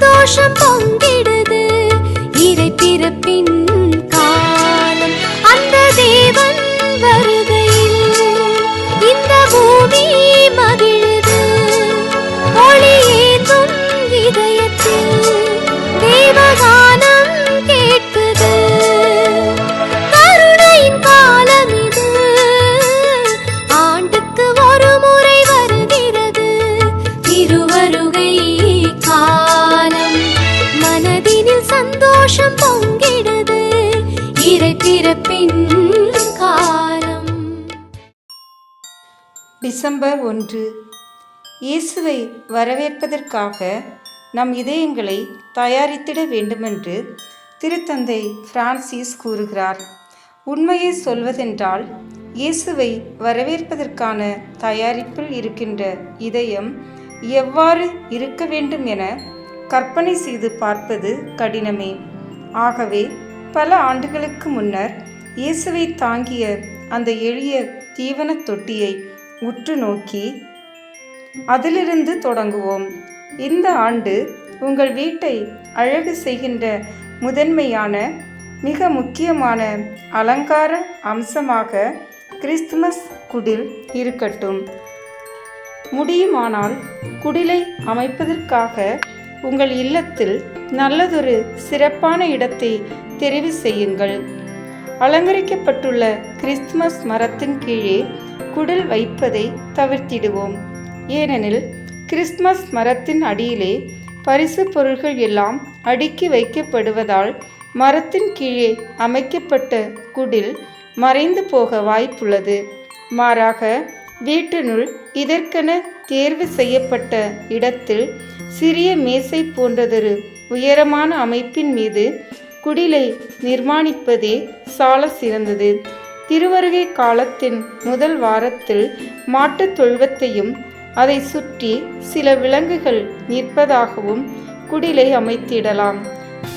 சந்தோஷம் பொங்கிடுது. இறை பிறப்பின் காலம் அந்த தேவன் வருகையில் இந்த பூமி மகிழுது. ஒளியேந்தும் இதயத்தில் தேவகானம் கேட்குது. கருணையின் காலம் இது, ஆண்டுக்கு ஒரு முறை வருகிறது. திருவருகை காலம் மனதினில் சந்தோஷம் பொங்கிடுது. இறை பிறப்பின் காலம். டிசம்பர் 1. இயேசுவை வரவேற்பதற்காக நம் இதயங்களை தயாரித்திட வேண்டுமென்று திருத்தந்தை பிரான்சிஸ் கூறுகிறார். உண்மையை சொல்வதென்றால் இயேசுவை வரவேற்பதற்கான தயாரிப்பில் இருக்கின்ற இதயம் எவ்வாறு இருக்க வேண்டும் என கற்பனை செய்து பார்ப்பது கடினமே. ஆகவே பல ஆண்டுகளுக்கு முன்னர் இயேசுவை தாங்கிய அந்த எளிய தீவன தொட்டியை உற்று நோக்கி அதிலிருந்து தொடங்குவோம். இந்த ஆண்டு உங்கள் வீட்டை அழகு செய்கின்ற முதன்மையான மிக முக்கியமான அலங்கார அம்சமாக கிறிஸ்துமஸ் குடில் இருக்கட்டும். முடியுமானால் குடிலை அமைப்பதற்காக உங்கள் இல்லத்தில் நல்லதொரு சிறப்பான இடத்தை தெரிவு செய்யுங்கள். அலங்கரிக்கப்பட்டுள்ள கிறிஸ்துமஸ் மரத்தின் கீழே குடில் வைப்பதை தவிர்த்திடுவோம். ஏனெனில் கிறிஸ்துமஸ் மரத்தின் அடியிலே பரிசு பொருள்கள் எல்லாம் அடுக்கி வைக்கப்படுவதால் மரத்தின் கீழே அமைக்கப்பட்ட குடில் மறைந்து போக வாய்ப்புள்ளது. மாறாக வீட்டினுள் இதற்கென தேர்வு செய்யப்பட்ட இடத்தில் சிறிய மேசை போன்றதொரு உயரமான அமைப்பின் மீது குடிலை நிர்மாணிப்பதே சால சிறந்தது. திருவருகை காலத்தின் முதல் வாரத்தில் மாட்டுத் தொழுவத்தையும் அதை சுற்றி சில விலங்குகள் நிற்பதாகவும் குடிலை அமைத்திடலாம்.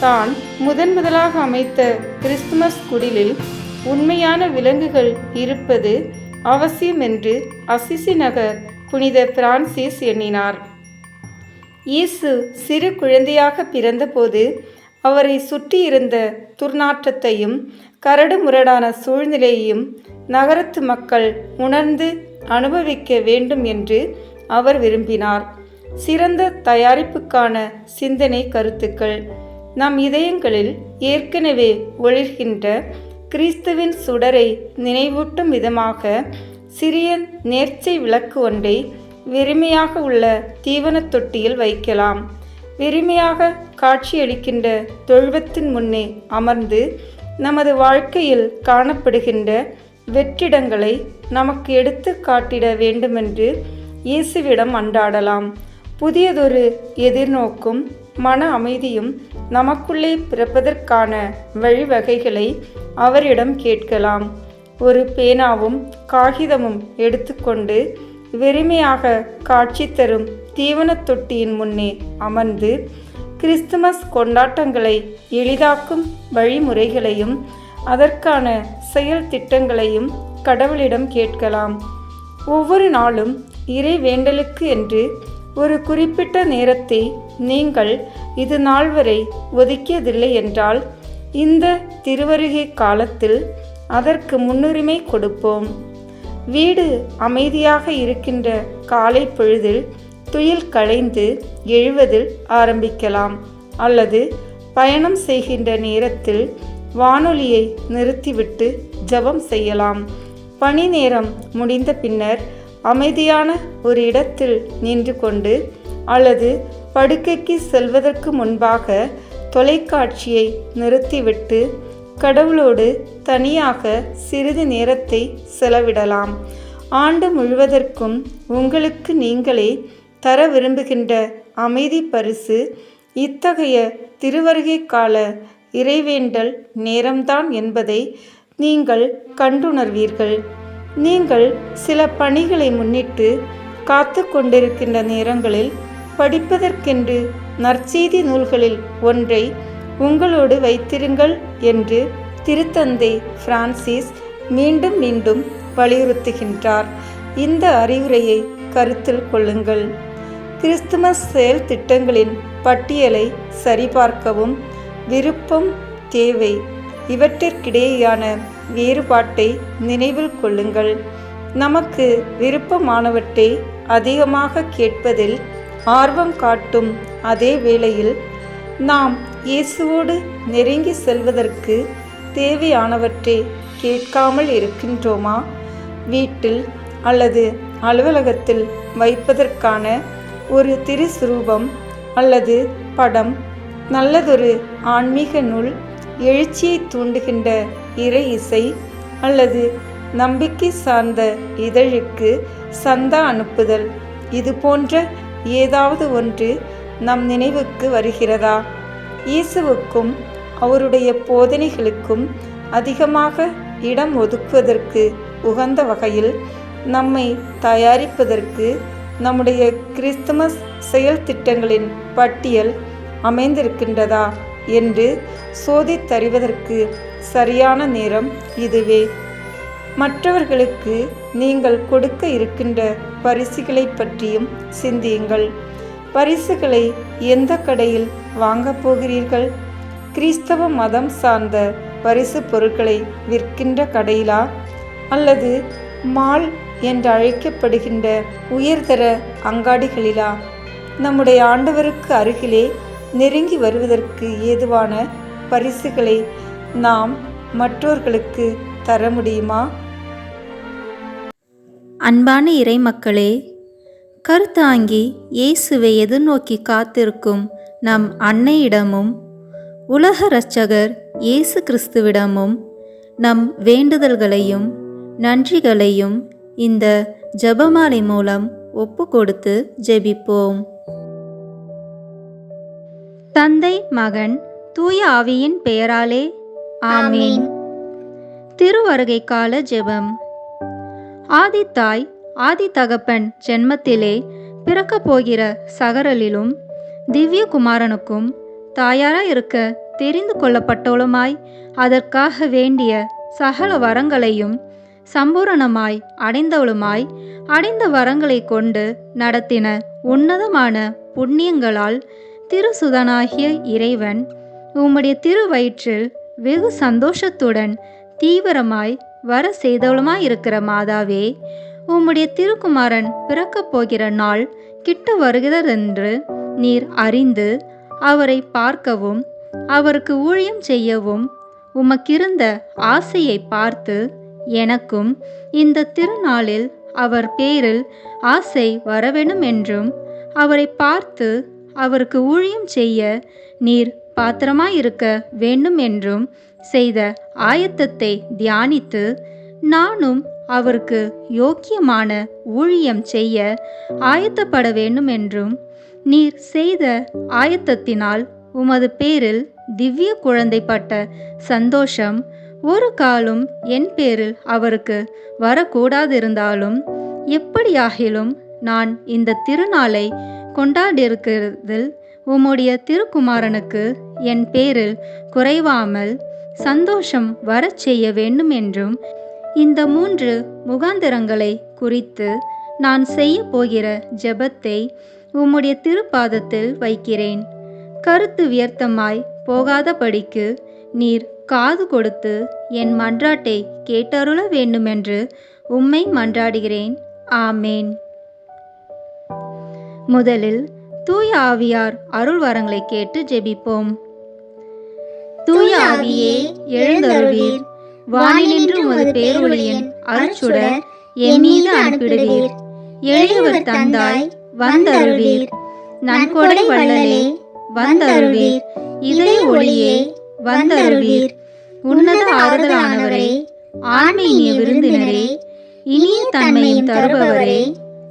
தான் முதலாக அமைத்த கிறிஸ்துமஸ் குடிலில் உண்மையான விலங்குகள் இருப்பது அவசியம் என்று அசிசி நகர் புனித பிரான்சிஸ் எண்ணினார். இயேசு சிறு குழந்தையாக பிறந்தபோது அவரை சுற்றியிருந்த துர்நாற்றத்தையும் கரடு முரடான சூழ்நிலையையும் நகரத்து மக்கள் உணர்ந்து அனுபவிக்க வேண்டும் என்று அவர் விரும்பினார். சிறந்த தயாரிப்புக்கான சிந்தனை கருத்துக்கள். நம் இதயங்களில் ஏற்கனவே ஒளிர்கின்ற கிறிஸ்துவின் சுடரை நினைவூட்டும் விதமாக சிறிய நேர்ச்சை விளக்கு ஒன்றை வெறுமையாக உள்ள தீவன தொட்டியில் வைக்கலாம். வெறுமையாக காட்சியளிக்கின்ற தொழுவத்தின் முன்னே அமர்ந்து நமது வாழ்க்கையில் காணப்படுகின்ற வெற்றிடங்களை நமக்கு எடுத்து காட்டிட வேண்டுமென்று இயேசுவிடம் அன்றாடலாம். புதியதொரு எதிர்நோக்கும் மன அமைதியும் நமக்குள்ளே பிறப்பதற்கான வழிவகைகளை அவரிடம் கேட்கலாம். ஒரு பேனாவும் காகிதமும் எடுத்துக்கொண்டு வெறுமையாக காட்சி தரும் தீவன தொட்டியின் முன்னே அமர்ந்து கிறிஸ்துமஸ் கொண்டாட்டங்களை எளிதாக்கும் வழிமுறைகளையும் அதற்கான செயல் திட்டங்களையும் கடவுளிடம் கேட்கலாம். ஒவ்வொரு நாளும் இறை வேண்டலுக்கு என்று ஒரு குறிப்பிட்ட நேரத்தை நீங்கள் இது நாள் வரை ஒதுக்கியதில்லை என்றால் இந்த திருவருகை காலத்தில் அதற்கு முன்னுரிமை கொடுப்போம். வீடு அமைதியாக இருக்கின்ற காலை பொழுதில் துயில் களைந்து எழுவதில் ஆரம்பிக்கலாம். அல்லது பயணம் செய்கின்ற நேரத்தில் வானொலியை நிறுத்திவிட்டு ஜெபம் செய்யலாம். பணி நேரம் முடிந்த பின்னர் அமைதியான ஒரு இடத்தில் நின்று கொண்டு அல்லது படுக்கைக்கு செல்வதற்கு முன்பாக தொலைக்காட்சியை நிறுத்திவிட்டு கடவுளோடு தனியாக சிறிது நேரத்தை செலவிடலாம். ஆண்டு முழுவதற்கும் உங்களுக்கு நீங்களே தர விரும்புகின்ற அமைதி பரிசு இத்தகைய திருவருகை கால இறைவேண்டல் நேரம்தான் என்பதை நீங்கள் கண்டுணர்வீர்கள். நீங்கள் சில பணிகளை முன்னிட்டு காத்து கொண்டிருக்கின்ற நேரங்களில் படிப்பதற்கென்று நற்செய்தி நூல்களில் ஒன்றை உங்களோடு வைத்திருங்கள் என்று திருத்தந்தை பிரான்சிஸ் மீண்டும் மீண்டும் வலியுறுத்துகின்றார். இந்த அறிவுரையை கருத்தில் கொள்ளுங்கள். கிறிஸ்துமஸ் செயல் திட்டங்களின் பட்டியலை சரிபார்க்கவும். விருப்பம், தேவை இவற்றிற்கிடையேயான வேறுபாட்டை நினைவில் கொள்ளுங்கள். நமக்கு விருப்பமானவற்றை அதிகமாக கேட்பதில் ஆர்வம் காட்டும் அதே வேளையில் நாம் இயேசுவோடு நெருங்கி செல்வதற்கு தேவையானவற்றை கேட்காமல் இருக்கின்றோமா? வீட்டில் அல்லது அலுவலகத்தில் வைப்பதற்கான ஒரு திருசுரூபம் அல்லது படம், நல்லதொரு ஆன்மீக நூல், எழுச்சியை தூண்டுகின்ற இறை இசை அல்லது நம்பிக்கை சார்ந்த இதழுக்கு சந்தா அனுப்புதல், இது போன்ற ஏதாவது ஒன்று நம் நினைவுக்கு வருகிறதா? இயேசுவுக்கும் அவருடைய போதனைகளுக்கும் அதிகமாக இடம் ஒதுக்குவதற்கு உகந்த வகையில் நம்மை தயாரிப்பதற்கு நம்முடைய கிறிஸ்துமஸ் செயல் திட்டங்களின் பட்டியல் அமைந்திருக்கின்றதா என்று சோதித்தறிவதற்கு சரியான நேரம் இதுவே. மற்றவர்களுக்கு நீங்கள் கொடுக்க இருக்கின்ற பரிசுகளை பற்றியும் சிந்தியுங்கள். பரிசுகளை எந்த கடையில் வாங்கப் போகிறீர்கள்? கிறிஸ்தவ மதம் சார்ந்த பரிசு பொருட்களை விற்கின்ற கடையிலா அல்லது மால் என்று அழைக்கப்படுகின்ற உயர்தர அங்காடிகளிலா? நம்முடைய ஆண்டவருக்கு அருகிலே நெருங்கி வருவதற்கு ஏதுவான பரிசுகளை நாம் மற்றவர்களுக்கு தர முடியுமா? அன்பான இறைமக்களே, கருத்தாங்கி இயேசுவை எதிர்நோக்கி காத்திருக்கும் நம் அன்னையிடமும் உலக இரட்சகர் இயேசு கிறிஸ்துவிடமும் நம் வேண்டுதல்களையும் நன்றிகளையும் இந்த ஜெபமாலை மூலம் ஒப்பு கொடுத்து ஜெபிப்போம். தந்தை, மகன், தூய ஆவியின் பெயராலே ஆமீன். திருவருகை கால ஜெபம். ஆதித்தாய் ஆதி தகப்பன் ஜென்மத்திலே பிறக்கப் போகிற சகரலிலும் திவ்ய குமாரனுக்கும் தாயாராய் இருக்க தெரிந்து கொள்ளப்பட்டவளுமாய் அதற்காக வேண்டிய சகல வரங்களையும் சம்பூரணமாய் அடைந்தவளுமாய் அடைந்த வரங்களை கொண்டு நடத்தின உன்னதமான புண்ணியங்களால் திருசுதனாகிய இறைவன் உம்முடைய திருவயிற்றில் வெகு சந்தோஷத்துடன் தீவிரமாய் வர செய்தவளுமாயிருக்கிற மாதாவே, உம்முடைய திருக்குமாரன் பிறக்கப் போகிற நாள் கிட்ட வருகிறதென்று நீர் அறிந்து அவரை பார்க்கவும் அவருக்கு ஊழியம் செய்யவும் உமக்கிருந்த ஆசையை பார்த்து எனக்கும் இந்த திருநாளில் அவர் பேரில் ஆசை வரவேணும் என்றும் அவரை பார்த்து அவருக்கு ஊழியம் செய்ய நீர் பாத்திரமாயிருக்க வேண்டும் என்றும் செய்த ஆயத்தத்தை தியானித்து நானும் அவருக்கு யோக்கியமான ஊழியம் செய்ய ஆயத்தப்பட வேண்டும் என்றும் நீர் செய்த ஆயத்தத்தினால் உமது பேரில் திவ்ய குழந்தைப்பட்ட சந்தோஷம் ஒரு காலும் என் பேரில் அவருக்கு வரக்கூடாதிருந்தாலும் எப்படியாகிலும் நான் இந்த திருநாளை கொண்டாடியிருக்கிறதில் உம்முடைய திருக்குமாரனுக்கு என் பேரில் குறைவாமல் சந்தோஷம் வரச் செய்ய வேண்டும் என்றும் இந்த 3 முகாந்திரங்களை குறித்து நான் செய்ய போகிற ஜெபத்தை உம்முடைய திருப்பாதத்தில் வைக்கிறேன். கருத்து வியர்த்தமாய் போகாதபடிக்கு நீர் காது கொடுத்து என் மன்றாட்டை கேட்டருள வேண்டுமென்று உம்மை மன்றாடுகிறேன். ஆமேன். முதலில் தூய ஆவியார் அருள் வரங்களை கேட்டு ஜெபிப்போம். தூய ஆவியே எழுந்தருளீர், வானினின்று உமது பேரொளியின் அருட்சுடர் என் மீது அனுப்பிடுவீர். எளியவர் தந்தாய் வந்தருள்வீர், நன்கொடை வள்ளலே வந்தருள்வீர், இதய ஒளியே வந்தருள்வீர். உன்னத ஆறுதலானவரே, ஆன்மீக விருந்தினரே, இனிய தன்மையும் தருபவரே,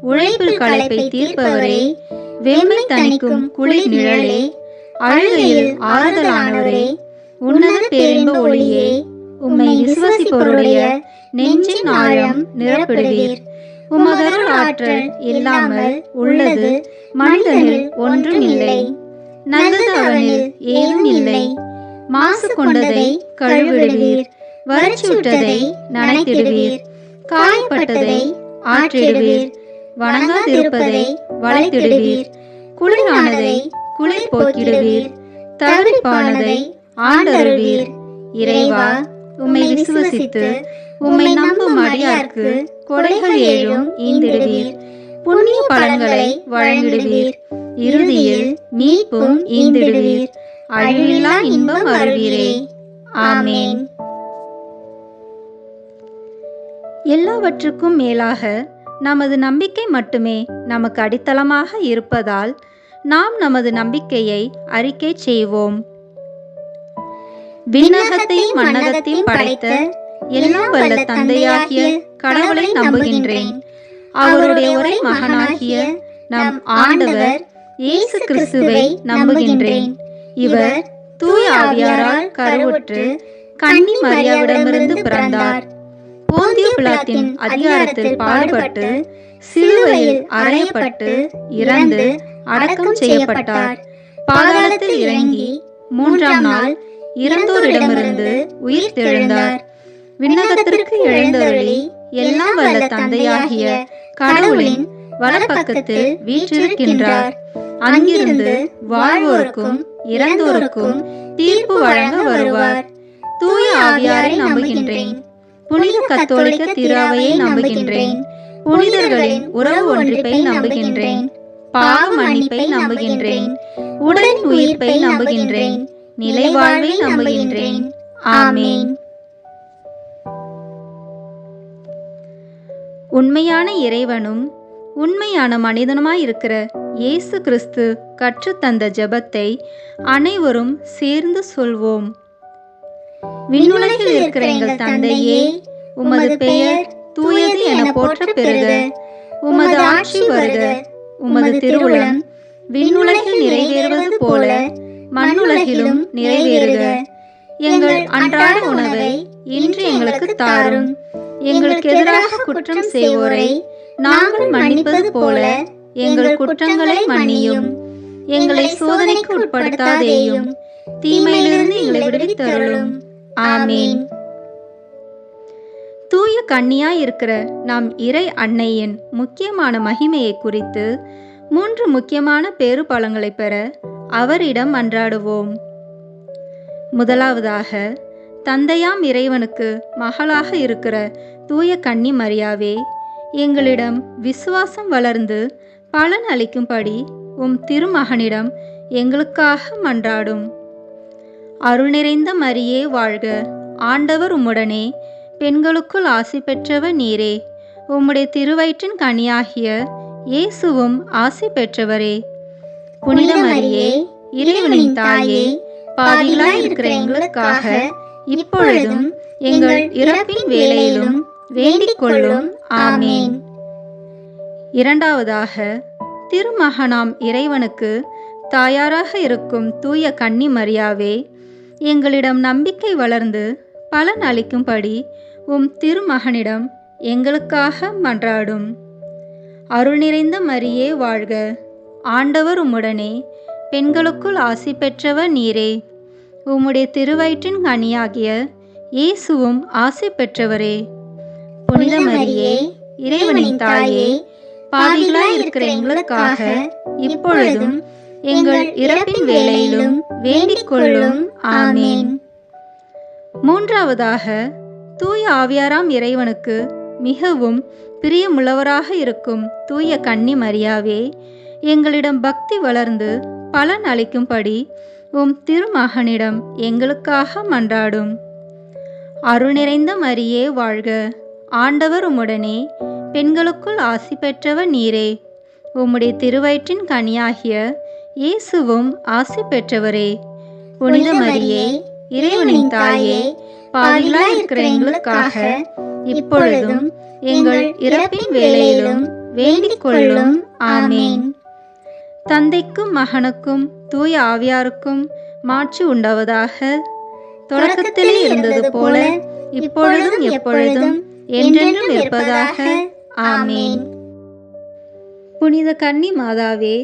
உழைப்பில் களைப்பை தீர்ப்பவரே, வெம்மை தணிக்கும் குளிர் நிழலே, அழுகையில் ஆறுதலானவரே, உன்னத பேரின்ப ஒளியே, உம்மை விசுவாசிப்பவருடைய நெஞ்சின் ஆழம் நிரப்பிடுவீர். உமதருள் ஆற்றல் இல்லாமல் உள்ளது மனிதனில் ஒன்றும் இல்லை, நல்லது அவனில் ஏதும் இல்லை. மாசு கொண்டதை கழுவிடுவீர், வறட்சியுற்றதை நனைத்திடுவீர், காயப்பட்டதை ஆற்றிடுவீர், வணங்காதிருப்பதை வளைத்திடுவீர், குளிரானதை குளிர் போக்கிடுவீர், தவிப்பானதை ஆண்டருவீர். இறைவா, உம்மை விசுவசித்து உம்மை நம்பும் அடியார்க்கு கொடைகள் ஏழும் ஈந்திடுவீர், புண்ணிய பலன்களை வழங்கிடுவீர், இறுதியில் மீட்பும் ஈந்திடுவீர், அழிவில்லா இன்பம் அருள்வீரே. ஆமேன். எல்லாவற்றுக்கும் மேலாக நமது நம்பிக்கை மட்டுமே நமக்கு அடித்தளமாக இருப்பதால் நாம் நமது நம்பிக்கையை அறிக்கை செய்வோம். விண்ணகத்தையும் மண்ணகத்தையும் படைத்த எல்லாம் வல்ல தந்தையாகிய கடவுளை நம்புகின்றேன். அவருடைய ஒரே மகனாகிய நம் ஆண்டவர் இயேசு கிறிஸ்துவை நம்புகின்றேன். இவர் தூய ஆவியாரால் கருவுற்று கன்னி மரியாவிடமிருந்து பிறந்தார். போந்திய பிலாத்தின் அதிகாரத்தில் பாடுபட்டு சிலுவையில் அறையப்பட்டு இறந்து அடக்கம் செய்யப்பட்டார். பாதாளத்தில் இறங்கி 3ஆம் நாள் இறந்தோரிடமிருந்து உயிர் தெழுந்தார். விண்ணகத்திற்கு எழுந்தருளி எல்லாம் வல்ல தந்தையாகிய கடவுளின் வலப்பக்கத்தில் வீற்றிருக்கின்றார். அங்கிருந்து வாழ்வோருக்கும் இறந்தோருக்கும் தீர்ப்பு வழங்க வருவார். தூய ஆவியாரை நம்புகின்றேன். புனித கத்தோலிக்க திருஅவையை நம்புகின்றேன். புனிதர்களின் உறவு ஒன்றிப்பை நம்புகின்றேன். பாவ மன்னிப்பை நம்புகின்றேன். உடலின் உயிர்ப்பை நம்புகின்றேன். நிலை வாழ்வை நம்புகின்றேன். ஆமேன். உண்மையான இறைவனும் உண்மையான மனிதனுமாயிருக்கிற இயேசு கிறிஸ்து கற்றுத்தந்த ஜெபத்தை அனைவரும் சேர்ந்து சொல்வோம். விண்ணுலகில் இருக்கிற எங்கள் தந்தையே, உமது பெயர் தூயது என போற்ற பெறுக. உமது ஆட்சி வருக. உமது திருவுளம் விண்ணுலகில் நிறைவேறுவது போல மண்ணுலகிலும் நிறைவேறுக. எங்கள் அன்றாட உணவை இன்று எங்களுக்கு தாரும். எங்களுக்கு எதிராக குற்றம் செய்வோரை நாங்கள் மன்னிப்பது போல எங்கள் குற்றங்களை மன்னியும். எங்களை சோதனைக்கு உட்படுத்தாதேயும், தீமையிலிருந்து எங்களை விடுவித்தருளும். ஆமேன். தூய கன்னியாய் இருக்கிற நம் இறை அன்னையின் முக்கியமான மகிமையை குறித்து 3 முக்கியமான பேறு பலன்களை பெற அவரிடம் மன்றாடுவோம். முதலாவதாக, தந்தையாம் இறைவனுக்கு மகளாக இருக்கிற தூய கன்னி மரியாவே, எங்களிடம் விசுவாசம் வளர்ந்து பலன் அளிக்கும்படி உம் திருமகனிடம் எங்களுக்காக மன்றாடும். அருள் நிறைந்த மரியே வாழ்க. ஆண்டவர் உம்முடனே, பெண்களுக்குள் ஆசி பெற்றவர் நீரே. உம்முடைய திருவயிற்றின் கனியாகிய இயேசுவும் ஆசி பெற்றவரே. புனித மரியே, இறைவனின் தாயே, பாவிகளாய் இருக்கிற எங்களுக்காக இப்பொழுதும் எங்கள் இறப்பின் வேளையிலும் வேண்டிக் கொள்ளும். ஆமேன். இரண்டாவதாக, திருமகனாம் இறைவனுக்கு தாயாராக இருக்கும் தூய கன்னி மரியாவே, எங்களிடம் நம்பிக்கை வளர்ந்து பலன் அளிக்கும்படி உம் திருமகனிடம் எங்களுக்காக மன்றாடும். அருள் நிறைந்த மரியே வாழ்க. ஆண்டவர் உம்முடனே, பெண்களுக்குள் ஆசி பெற்றவர் நீரே. உம்முடைய திருவயிற்றின் கனியாகிய இயேசுவும் ஆசி பெற்றவரே. புனித மரியே, இறைவனின் தாயே, பாவிகளாய் இருக்கிற எங்களுக்காக இப்பொழுதும் எங்கள் இறப்பின் வேளையிலும் வேண்டிக் கொள்ளும். ஆமேன். மூன்றாவதாக, தூய ஆவியாராம் இறைவனுக்கு மிகவும் பிரியமுள்ளவராக இருக்கும் தூய கன்னி மரியாவே, எங்களிடம் பக்தி வளர்ந்து பலன் அளிக்கும்படி உம் திருமகனிடம் எங்களுக்காக மன்றாடும். அருள் நிறைந்த மரியே வாழ்க. ஆண்டவர் உம்முடனே, பெண்களுக்குள் ஆசி பெற்றவர் நீரே. உம்முடைய திருவயிற்றின் கனியாகிய இயேசுவும் ஆசி பெற்றவரே. புனித மரியே, இறைவனின் தாயே, பாவிகளாய் இருக்கிற எங்களுக்காக இப்பொழுதும் எங்கள் இறப்பின் வேளையிலும் வேண்டிக் கொள்ளும். ஆமேன். தந்தைக்கும் மகனுக்கும் தூய ஆவியாருக்கும் மாட்சி உண்டாவதாக. தொடக்கத்திலே இருந்தது போல இப்பொழுதும் எப்பொழுதும் என்றென்றும் இருப்பதாக. ஆமேன். புனித கன்னி மாதாவே,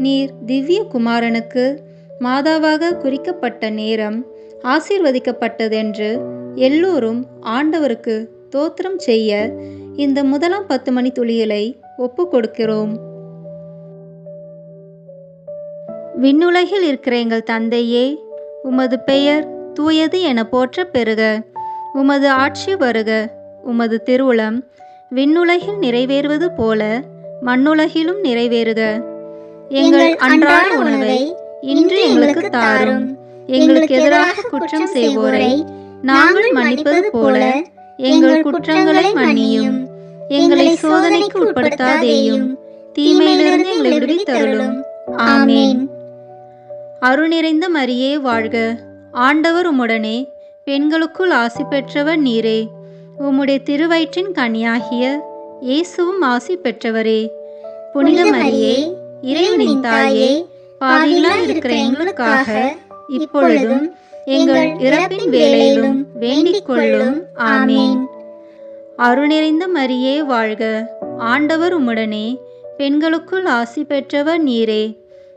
நீர் திவ்ய குமாரனுக்கு மாதாவாக குறிக்கப்பட்ட நேரம் ஆசீர்வதிக்கப்பட்டதென்று எல்லோரும் ஆண்டவருக்கு தோத்திரம் செய்ய இந்த முதலாம் 10 மணி துளிகளை ஒப்பு கொடுக்கிறோம். விண்ணுலகில் இருக்கிற எங்கள் தந்தையே, உமது பெயர் தூயது என போற்ற பெறுக. உமது ஆட்சி வருக. உமது திருவுளம் விண்ணுலகில் நிறைவேறுவது போல மண்ணுலகிலும் நிறைவேறுக. எங்கள் அன்றாட உணவை இன்று எங்களுக்கு தாரும். எங்களுக்கு எதிராக குற்றம் செய்வோரை நாங்கள் மன்னிப்பது போல எங்கள் குற்றங்களை மன்னியும். எங்களை சோதனைக்கு உட்படுத்தாதேயும், தீமையிலிருந்து எங்களை விடுவித்தருளும். ஆமேன். அருள் நிறைந்த மரியே வாழ்க. ஆண்டவர் உம்முடனே, பெண்களுக்குள் ஆசி பெற்றவர் நீரே. உம்முடைய திருவயிற்றின் கனியாகிய இயேசுவும் ஆசி பெற்றவரே. புனித மரியே, இறைவனின் தாயே, பாவிகளாய் இருக்கிற எங்களுக்காக இப்பொழுதும் எங்கள் இறப்பின் வேளையிலும் வேண்டிக் கொள்ளும். ஆமேன். அருள் நிறைந்த மரியே வாழ்க. ஆண்டவர் உம்முடனே, பெண்களுக்குள் ஆசி பெற்றவர் நீரே.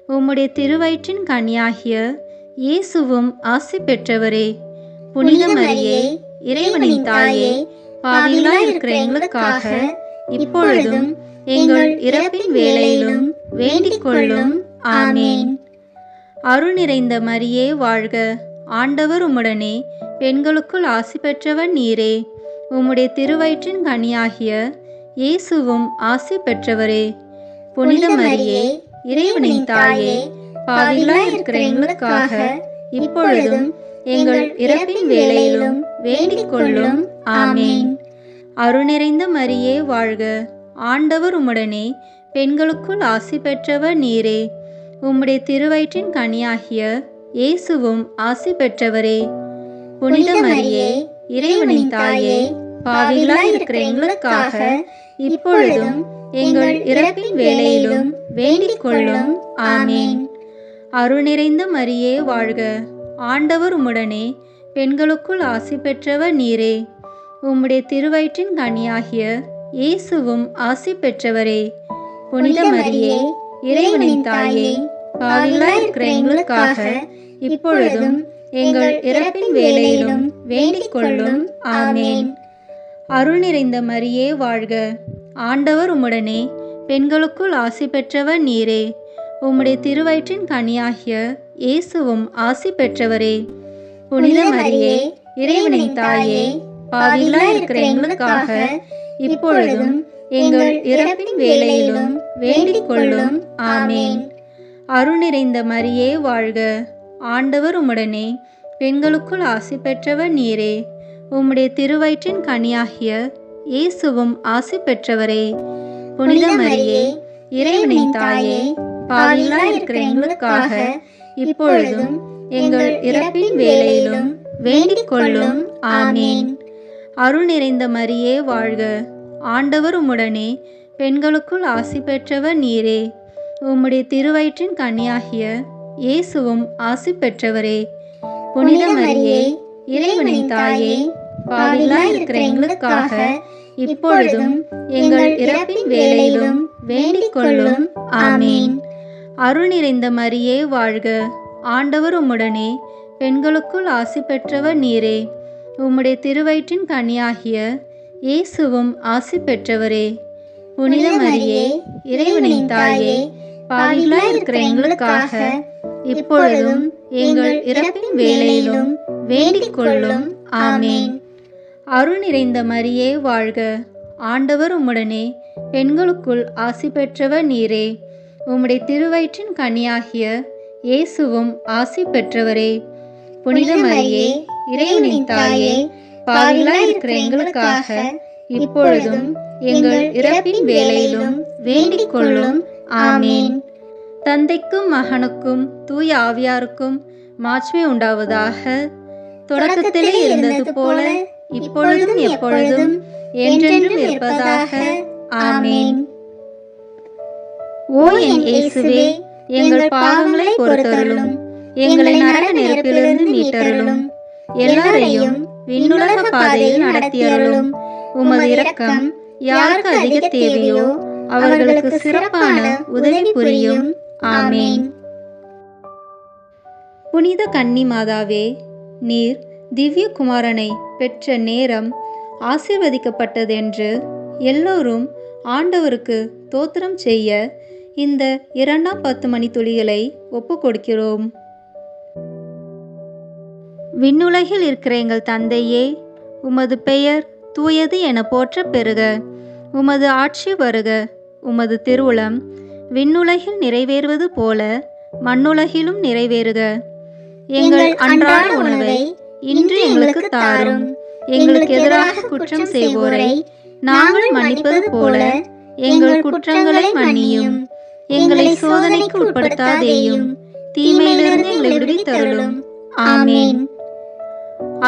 உம்முடைய திருவயிற்றின் கனியாகிய இயேசுவும் ஆசி பெற்றவரே. புனித மரியே, இறைவனின் தாயே, பாவிகளாய் இருக்கிற எங்களுக்காக இப்பொழுதும் எங்கள் இறப்பின் வேளையிலும் வேண்டிக் கொள்ளும். ஆமேன். அருள் நிறைந்த மரியே வாழ்க. ஆண்டவர் உம்முடனே, பெண்களுக்குள் ஆசி பெற்றவர் நீரே. உம்முடைய திருவயிற்றின் கனியாகிய இயேசுவும் ஆசி பெற்றவரே. புனித மரியே, இறைவனின் தாயே, பாவிகளாய் இருக்கிற எங்களுக்காக இப்பொழுதும் எங்கள் இறப்பின் வேளையிலும் வேண்டிக் கொள்ளும். ஆமேன். அருள் நிறைந்த மரியே வாழ்க. ஆண்டவர் உம்முடனே, பெண்களுக்குள் ஆசி பெற்றவர் நீரே. உம்முடைய திருவயிற்றின் கனியாகிய இயேசுவும் ஆசி பெற்றவரே. புனித மரியே, இறைவனின் தாயே, பாவிகளாய் இருக்கிற எங்களுக்காக இப்பொழுதும் எங்கள் இறப்பின் வேளையிலும் வேண்டிக் கொள்ளும். ஆமேன். அருள் நிறைந்த மரியே வாழ்க. ஆண்டவர் உம்முடனே, பெண்களுக்குள் ஆசி பெற்றவர் நீரே. உம்முடைய திருவயிற்றின் கனியாகிய இயேசுவும் ஆசி பெற்றவரே. புனித மரியே, இறைவனின் தாயே, பாவிகளாய் இருக்கிற எங்களுக்காக இப்பொழுதும் எங்கள் இறப்பின் வேளையிலும் வேண்டிக் கொள்ளும். ஆமேன். அருள் நிறைந்த மரியே வாழ்க. ஆண்டவர் உம்முடனே, பெண்களுக்குள் ஆசி பெற்றவர் நீரே. உம்முடைய திருவயிற்றின் கனியாகிய இயேசுவும் ஆசி பெற்றவரே. புனித மரியே, இறைவனின் தாயே, பாவிகளாய் இருக்கிற எங்களுக்காக இப்பொழுதும் எங்கள் இறப்பின் வேளையிலும் வேண்டிக் கொள்ளும். ஆமேன். அருள் நிறைந்த மரியே வாழ்க. ஆண்டவர் உம்முடனே, பெண்களுக்குள் ஆசி பெற்றவர் நீரே. உம்முடைய திருவயிற்றின் கனியாகிய இயேசுவும் ஆசி பெற்றவரே. புனித மரியே, இறைவனின் தாயே, பாவிகளாய் இருக்கிற எங்களுக்காக இப்பொழுதும் எங்கள் இறப்பின் வேளையிலும் வேண்டிக் கொள்ளும். ஆமேன். அருள் நிறைந்த மரியே வாழ்க. ஆண்டவர் உம்முடனே, பெண்களுக்குள் ஆசி பெற்றவர் நீரே. உம்முடைய திருவயிற்றின் கனியாகிய இயேசுவும் ஆசி பெற்றவரே. புனித மரியே, இறைவனின் தாயே, பாவிகளாய் இருக்கிற எங்களுக்காக இப்பொழுதும் எங்கள் இறப்பின் வேளையிலும் வேண்டிக் கொள்ளும். ஆமேன். அருள் நிறைந்த மரியே வாழ்க. ஆண்டவர் உம்முடனே, பெண்களுக்குள் ஆசி பெற்றவர் நீரே. உம்முடைய திருவயிற்றின் கனியாகிய இயேசுவும் ஆசி பெற்றவரே. புனித மரியே, இறைவனின் தாயே, பாவிகளாய் இருக்கிற எங்களுக்காக இப்பொழுதும் எங்கள் இறப்பின் வேளையிலும் வேண்டிக் கொள்ளும். ஆமேன். அருள் நிறைந்த மரியே வாழ்க. ஆண்டவர் உம்முடனே, பெண்களுக்குள் ஆசி பெற்றவர் நீரே. உம்முடைய திருவயிற்றின் கனியாகிய இயேசுவும் ஆசி பெற்றவரே. புனித மரியே, இறைவனின் தாயே, பாவிகளாய் இருக்கிற எங்களுக்காக இப்பொழுதும் எங்கள் இறப்பின் வேளையிலும் வேண்டிக் கொள்ளும். ஆமேன். தந்தைக்கும் மகனுக்கும் தூய ஆவியாருக்கும் மாட்சிமை உண்டாவதாக. தொடக்கத்திலே இருந்தது போல இப்பொழுதும் எப்பொழுதும் என்றென்றும் இருப்பதாக. ஆமேன். ஓ என் இயேசுவே, எங்கள் பாவங்களை பொறுத்தருளும். எங்களை நரக நெருப்பிலிருந்து மீட்டருளும். எல்லாரையும் விண்ணுலக பாதையில் நடத்தியருளும். உமது இரக்கம் யாருக்கு அதிக தேவையோ அவர்களுக்கு சிறப்பான உதவி புரியும். ஆமேன். புனித கன்னி மாதாவே, நீர் திவ்ய குமாரனை பெற்ற நேரம் ஆசீர்வதிக்கப்பட்டதென்று எல்லோரும் ஆண்டவருக்கு தோத்திரம் செய்ய இந்த இரண்டாம் 10 மணித்துளிகளை ஒப்பு கொடுக்கிறோம். விண்ணுலகில் இருக்கிற எங்கள் தந்தையே, உமது பெயர் தூயது என போற்ற பெறுக. உமது ஆட்சி வருக. உமது திருவுளம் விண்ணுலகில் நிறைவேறுவது போல மண்ணுலகிலும் நிறைவேறுக. எங்கள் அன்றாட உணவை இன்று எங்களுக்கு தாரும். எங்களுக்கு எதிராக குற்றம் செய்வோரை நாங்கள் மன்னிப்பது போல எங்கள் குற்றங்களை மன்னியும். எங்களை சோதனைக்கு உட்படுத்தாதேயும், தீமையிலிருந்து எங்களை விடுவித்தருளும். ஆமேன்.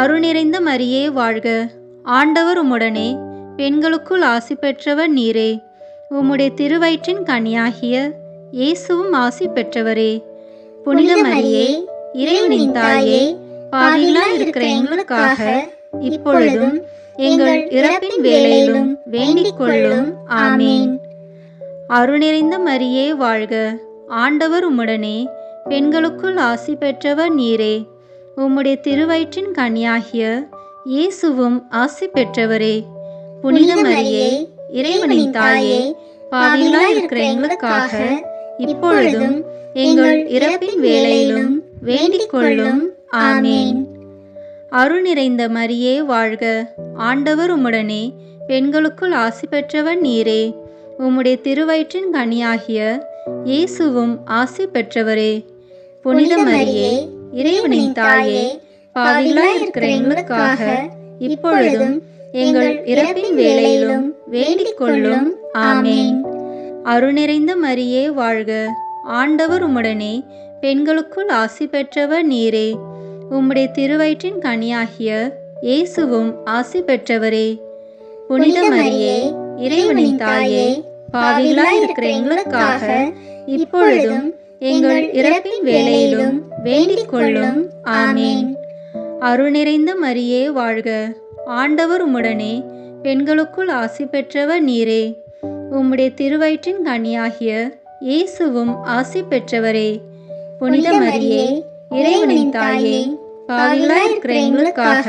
அருள் நிறைந்த மரியே வாழ்க. ஆண்டவர் உம்முடனே, பெண்களுக்குள் ஆசி பெற்றவர் நீரே. உம்முடைய திருவயிற்றின் கனியாகிய இயேசுவும் ஆசி பெற்றவரே. புனித மரியே, இறைவனின் தாயே, பாவிகளாய் இருக்கிற எங்களுக்காக இப்பொழுதும் எங்கள் இறப்பின் வேளையிலும் வேண்டிக் கொள்ளும். ஆமேன். அருள் நிறைந்த மரியே வாழ்க. ஆண்டவர் உம்முடனே, பெண்களுக்குள் ஆசி பெற்றவர் நீரே. உம்முடைய திருவயிற்றின் கனியாகிய இயேசுவும் ஆசி பெற்றவரே. புனித மரியே, இறைவனின் தாயே, பாவிகளாய் இருக்கிற எங்களுக்காக இப்பொழுதும் எங்கள் இறப்பின் வேளையிலும் வேண்டிக் கொள்ளும். ஆமேன். அருள் நிறைந்த மரியே வாழ்க. ஆண்டவர் உம்முடனே, பெண்களுக்குள் ஆசி பெற்றவர் நீரே. உம்முடைய திருவயிற்றின் கனியாகிய இயேசுவும் ஆசி பெற்றவரே. புனித மரியே, இறைவனின் தாயே, பாவிகளாய் இருக்கிற எங்களுக்காக இப்பொழுதும் எங்கள் இறப்பின் வேளையிலும் வேண்டிக் கொள்ளும். ஆமேன். அருள் நிறைந்த மரியே வாழ்க. ஆண்டவர் உம்முடனே, பெண்களுக்குள் ஆசி பெற்றவர் நீரே. உம்முடைய திருவயிற்றின் கனியாகிய இயேசுவும் ஆசி பெற்றவரே. புனித மரியே, இறைவனின் தாயே, பாவிகளாய் இருக்கிற எங்களுக்காக இப்பொழுதும் எங்கள் இறப்பின் வேளையிலும் வேண்டிக் கொள்ளும். ஆமேன். அருள் நிறைந்த மரியே வாழ்க. ஆண்டவர் உம்முடனே, பெண்களுக்குள் ஆசி பெற்றவர் நீரே. உம்முடைய திருவயிற்றின் கனியாகிய இயேசுவும் ஆசி பெற்றவரே. புனித மரியே, இறைவனின் தாயே, பாவிகளாய் இருக்கிற எங்களுக்காக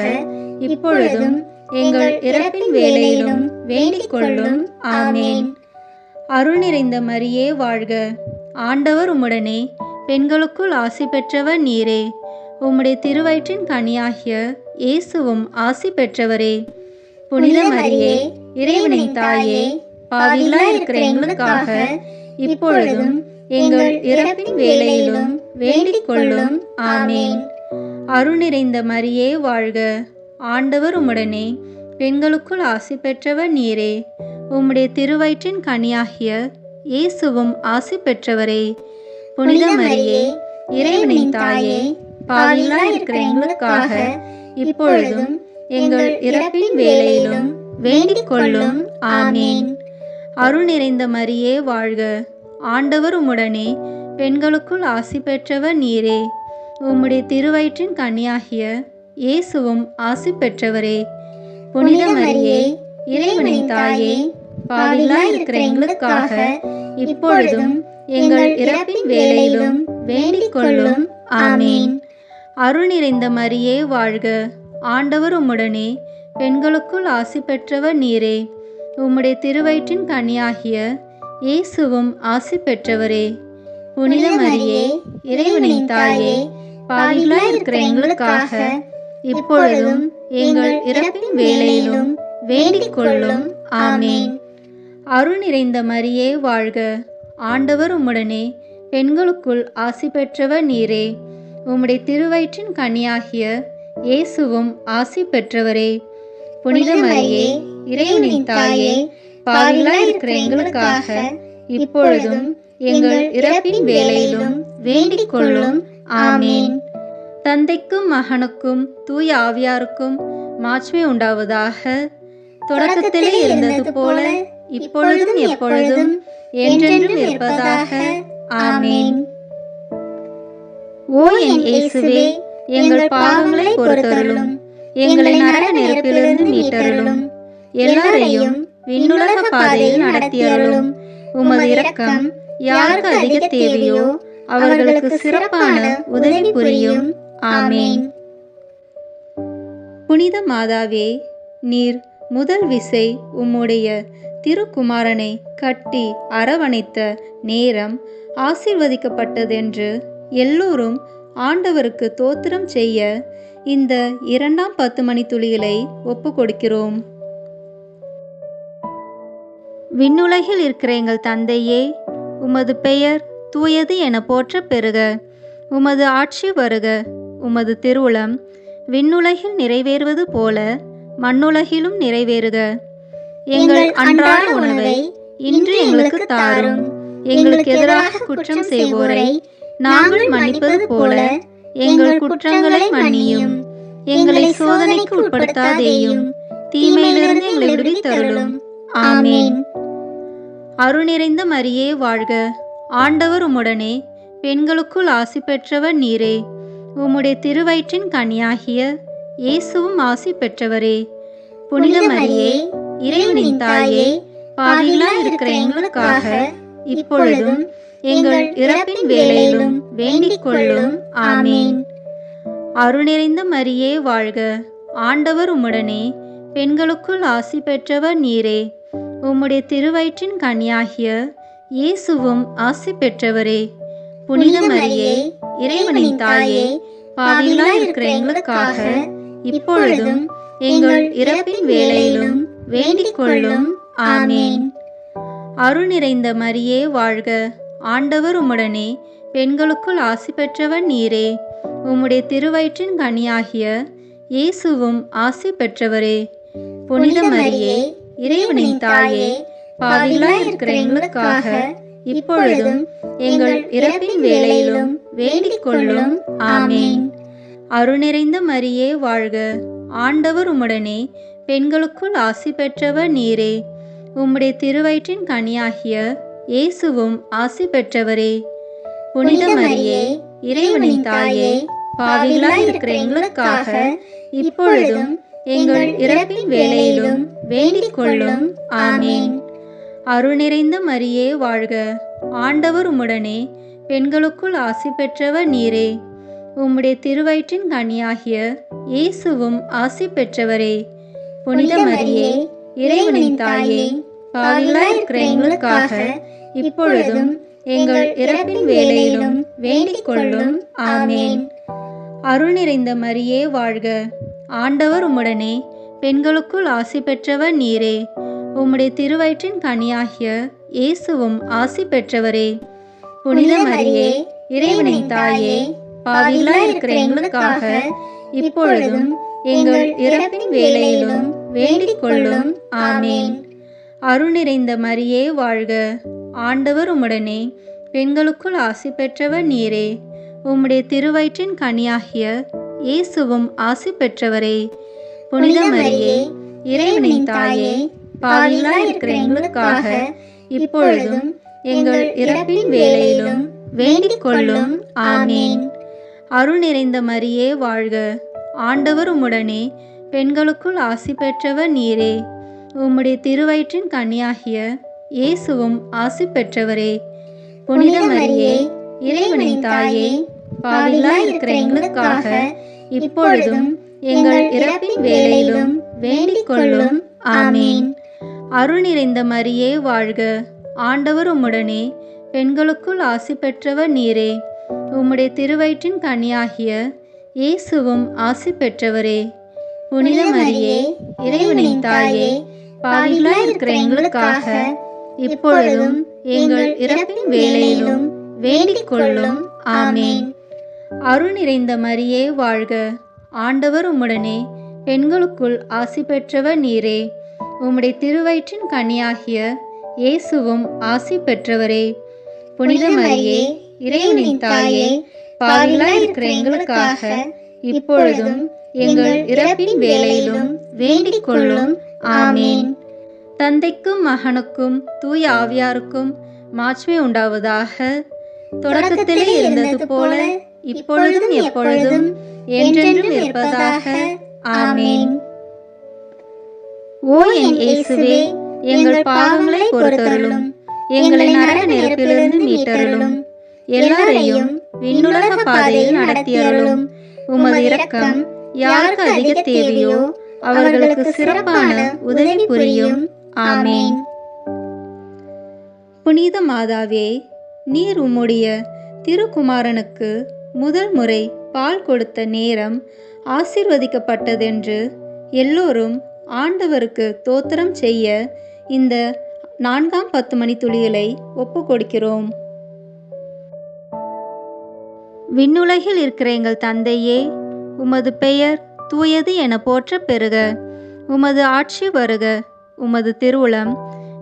இப்பொழுதும் எங்கள் இறப்பின் வேளையிலும் வேண்டிக் கொள்ளும். ஆமேன். அருள் நிறைந்த மரியே வாழ்க. ஆண்டவர் உம்முடனே, பெண்களுக்குள் ஆசி பெற்றவர் நீரே. உம்முடைய திருவயிற்றின் கனியாகிய இயேசுவும் ஆசி பெற்றவரே. புனித மரியே, இறைவனின் தாயே, பாவிகளாய் இருக்கிற எங்களுக்காக இப்பொழுதும் எங்கள் இறப்பின் வேளையிலும் வேண்டிக் கொள்ளும். ஆமேன். அருள் நிறைந்த மரியே வாழ்க. ஆண்டவர் உம்முடனே, பெண்களுக்குள் ஆசி பெற்றவர் நீரே. உம்முடைய திருவயிற்றின் கனியாகிய இயேசுவும் ஆசி பெற்றவரே. புனித மரியே, இறைவனின் தாயே, பாவிகளாய் இருக்கிற எங்களுக்காக இப்பொழுதும் எங்கள் இறப்பின் வேளையிலும் வேண்டிக் கொள்ளும். ஆமேன். அருள் நிறைந்த மரியே வாழ்க. ஆண்டவர் உம்முடனே, பெண்களுக்குள் ஆசி பெற்றவர் நீரே. உம்முடைய திருவயிற்றின் கனியாகிய இயேசுவும் ஆசி பெற்றவரே. புனித மரியே, இறைவனின் தாயே, பாவிகளாய் இருக்கிற எங்களுக்காக இப்பொழுதும் எங்கள் இறப்பின் வேளையிலும் வேண்டிக் கொள்ளும். ஆமேன். அருள் நிறைந்த மரியே வாழ்க. ஆண்டவர் உம்முடனே, பெண்களுக்குள் ஆசி பெற்றவர் நீரே. உம்முடைய திருவயிற்றின் கனியாகிய இயேசுவும் ஆசி பெற்றவரே. புனித மரியே, இறைவனின் தாயே, பாவிகளாய் இருக்கிற எங்களுக்காக இப்பொழுதும் எங்கள் இறப்பின் வேளையிலும் வேண்டிக் கொள்ளும். ஆமேன். அருள் நிறைந்த மரியே வாழ்க. ஆண்டவர் உம்முடனே, பெண்களுக்குள் ஆசி பெற்றவர் நீரே. உம்முடைய திருவயிற்றின் கனியாகிய இயேசுவும் ஆசி பெற்றவரே. புனித மரியே, இறைவனின் தாயே, பாவிகளாய் இருக்கிற எங்களுக்காக இப்பொழுதும் எங்கள் இறப்பின் வேளையிலும் வேண்டிக் கொள்ளும். ஆமேன். தந்தைக்கும் மகனுக்கும் தூய ஆவியாருக்கும் மாட்சிமை உண்டாவதாக. தொடக்கத்திலே இருந்தது போல இப்பொழுதும் எப்பொழுதும் என்றென்றும் இருப்பதாக. ஆமேன். ஓ என் இயேசுவே, எங்கள் பாவங்களை பொறுத்தருளும். எங்களை நரக நெருப்பிலிருந்து மீட்டருளும். எல்லாரையும் விண்ணுலக பாதையில் நடத்தியருளும். உமது இரக்கம் யாருக்கு அதிக தேவையோ அவர்களுக்கு சிறப்பான உதவி புரியும். ஆமேன். புனித மாதாவே, நீர் முதல் விசை உம்முடைய திருக்குமாரனை கட்டி அரவணைத்த நேரம் ஆசீர்வதிக்கப்பட்டதென்று எல்லோரும் ஆண்டவருக்கு தோத்திரம் செய்ய இந்த 2ஆம் 10 மணித்துளிகளை ஒப்பு கொடுக்கிறோம். விண்ணுலகில் இருக்கிற எங்கள் தந்தையே, உமது பெயர் தூயது என போற்ற பெறுக. உமது ஆட்சி வருக. உமது திருவுளம் விண்ணுலகில் நிறைவேறுவது போல மண்ணுலகிலும் நிறைவேறுக. எங்கள் அன்றாட உணவை இன்று எங்களுக்கு தாரும். எங்களுக்கு எதிராக குற்றம் செய்வோரை நாங்கள் மன்னிப்பது போல எங்கள் குற்றங்களை மன்னியும். எங்களை சோதனைக்கு உட்படுத்தாதேயும், தீமையிலிருந்து எங்களை விடுவித்தருளும். ஆமேன். அருள் நிறைந்த மரியே வாழ்க. ஆண்டவர் உம்முடனே, பெண்களுக்குள் ஆசி பெற்றவர் நீரே. உம்முடைய திருவயிற்றின் கனியாகிய இயேசுவும் ஆசி பெற்றவரே. புனித மரியே, இறைவனின் தாயே, பாவிகளாய் இருக்கிற எங்களுக்காக இப்பொழுதும் எங்கள் இறப்பின் வேளையிலும் வேண்டிக் கொள்ளும். ஆமீன். அருள் நிறைந்த மரியே வாழ்க. ஆண்டவர் உம்முடனே, பெண்களுக்குள் ஆசி பெற்றவர் நீரே. உம்முடைய திருவயிற்றின் கனியாகிய இயேசுவும் ஆசி பெற்றவரே. புனித மரியே, இறைவனின் தாயே, பாவிகளாய் இருக்கிற எங்களுக்காக இப்பொழுதும் எங்கள் இறப்பின் வேளையிலும் வேண்டிக் கொள்ளும். ஆமீன். அருள் நிறைந்த மரியே வாழ்க. ஆண்டவர் உம்முடனே, பெண்களுக்குள் ஆசி பெற்றவர் நீரே. உம்முடைய திருவயிற்றின் கனியாகிய இயேசுவும் ஆசி பெற்றவரே. புனித மரியே, இறைவனின் தாயே, பாவிகளாய் இருக்கிற எங்களுக்காக இப்பொழுதும் எங்கள் இறப்பின் வேளையிலும் வேண்டிக் கொள்ளும். ஆமீன். அருள் நிறைந்த மரியே வாழ்க. ஆண்டவர் உம்முடனே, பெண்களுக்குள் ஆசி பெற்றவர் நீரே. உம்முடைய திருவயிற்றின் கனியாகிய இயேசுவும் ஆசி பெற்றவரே. புனித மரியே, இறைவனின் தாயே, பாவிகளாய் இருக்கிற எங்களுக்காக இப்பொழுதும் எங்கள் இறப்பின் வேளையிலும் வேண்டிக் கொள்ளும். ஆமீன். அருள் நிறைந்த மரியே வாழ்க. ஆண்டவர் உம்முடனே, பெண்களுக்குள் ஆசி பெற்றவர் நீரே. உம்முடைய திருவயிற்றின் கனியாகிய இயேசுவும் ஆசி பெற்றவரே. புனித மரியே, இறைவனின் தாயே, பாவிகளாய் இருக்கிற எங்களுக்காக இப்பொழுதும் எங்கள் இறப்பின் வேளையிலும் வேண்டிக் கொள்ளும். ஆமீன். அருள் நிறைந்த மரியே வாழ்க. ஆண்டவர் உம்முடனே, பெண்களுக்குள் ஆசி பெற்றவர் நீரே. உம்முடைய திருவயிற்றின் கனியாகிய இயேசுவும் ஆசி பெற்றவரே. புனித மரியே, இறைவனின் தாயே, பாவிகளாய் இருக்கிற எங்களுக்காக இப்பொழுதும் எங்கள் இறப்பின் வேளையிலும் வேண்டிக் கொள்ளும். ஆமீன். அருள் நிறைந்த மரியே வாழ்க. ஆண்டவர் உம்முடனே, பெண்களுக்குள் ஆசி பெற்றவர் நீரே. உம்முடைய திருவயிற்றின் கனியாகிய இயேசுவும் ஆசி பெற்றவரே. புனித மரியே, இறைவனின் தாயே, பாவிகளாய் இருக்கிற எங்களுக்காக இப்பொழுதும் எங்கள் இறப்பின் வேளையிலும் வேண்டிக் கொள்ளும். ஆமீன். அருள் நிறைந்த மரியே வாழ்க. ஆண்டவர் உம்முடனே, பெண்களுக்குள் ஆசி பெற்றவர் நீரே. உம்முடைய திருவயிற்றின் கனியாகிய இயேசுவும் ஆசி பெற்றவரே. புனித மரியே, இறைவனின் தாயே, பாவிகளாய் இருக்கிற எங்களுக்காக இப்பொழுதும் எங்கள் இறப்பின் வேளையிலும் வேண்டிக் கொள்ளும். ஆமீன். அருள் நிறைந்த மரியே வாழ்க. ஆண்டவர் உம்முடனே, பெண்களுக்குள் ஆசி பெற்றவர் நீரே. உம்முடைய திருவயிற்றின் கனியாகிய இயேசுவும் ஆசி பெற்றவரே. புனித மரியே, இறைவனின் தாயே, பாவிகளாய் இருக்கிற எங்களுக்காக இப்பொழுதும் எங்கள் இறப்பின் வேளையிலும் வேண்டிக் கொள்ளும். ஆமீன். அருள் நிறைந்த மரியே வாழ்க. ஆண்டவர் உம்முடனே, பெண்களுக்குள் ஆசி பெற்றவர் நீரே. உம்முடைய திருவயிற்றின் கனியாகிய இயேசுவும் ஆசி பெற்றவரே. புனித மரியே, இறைவனின் தாயே, பாவிகளாய் இருக்கிற எங்களுக்காக இப்பொழுதும் எங்கள் இறப்பின் வேளையிலும் வேண்டிக் கொள்ளும். ஆமீன். தந்தைக்கும் மகனுக்கும் தூய ஆவியாருக்கும் மாட்சிமை உண்டாவதாக. தொடக்கத்திலே இருந்தது போல இப்பொழுதும் எப்பொழுதும் என்றென்றும் இருப்பதாக. ஆமீன். ஓ என் இயேசுவே, எங்கள் பாவங்களை பொறுத்தருளும். எங்களை நரக நெருப்பிலிருந்து மீட்டருளும். எல்லாரையும் விண்ணுலக பாதையில் நடத்தியருளும். உமது இரக்கம் யாருக்கு அதிக தேவையோ அவர்களுக்கு சிறப்பான உதவி புரியும். ஆமீன். புனித மாதாவே, நீர் உம்முடைய திருக்குமாரனுக்கு முதல் முறை பால் கொடுத்த நேரம் ஆசீர்வதிக்கப்பட்டதென்று எல்லோரும் ஆண்டவருக்கு தோத்திரம் செய்ய இந்த 4ஆம் 10 மணித்துளிகளை ஒப்பு கொடுக்கிறோம். விண்ணுலகில் இருக்கிற எங்கள் தந்தையே, உமது பெயர் தூயது என போற்ற பெறுக. உமது ஆட்சி வருக. உமது திருவுளம்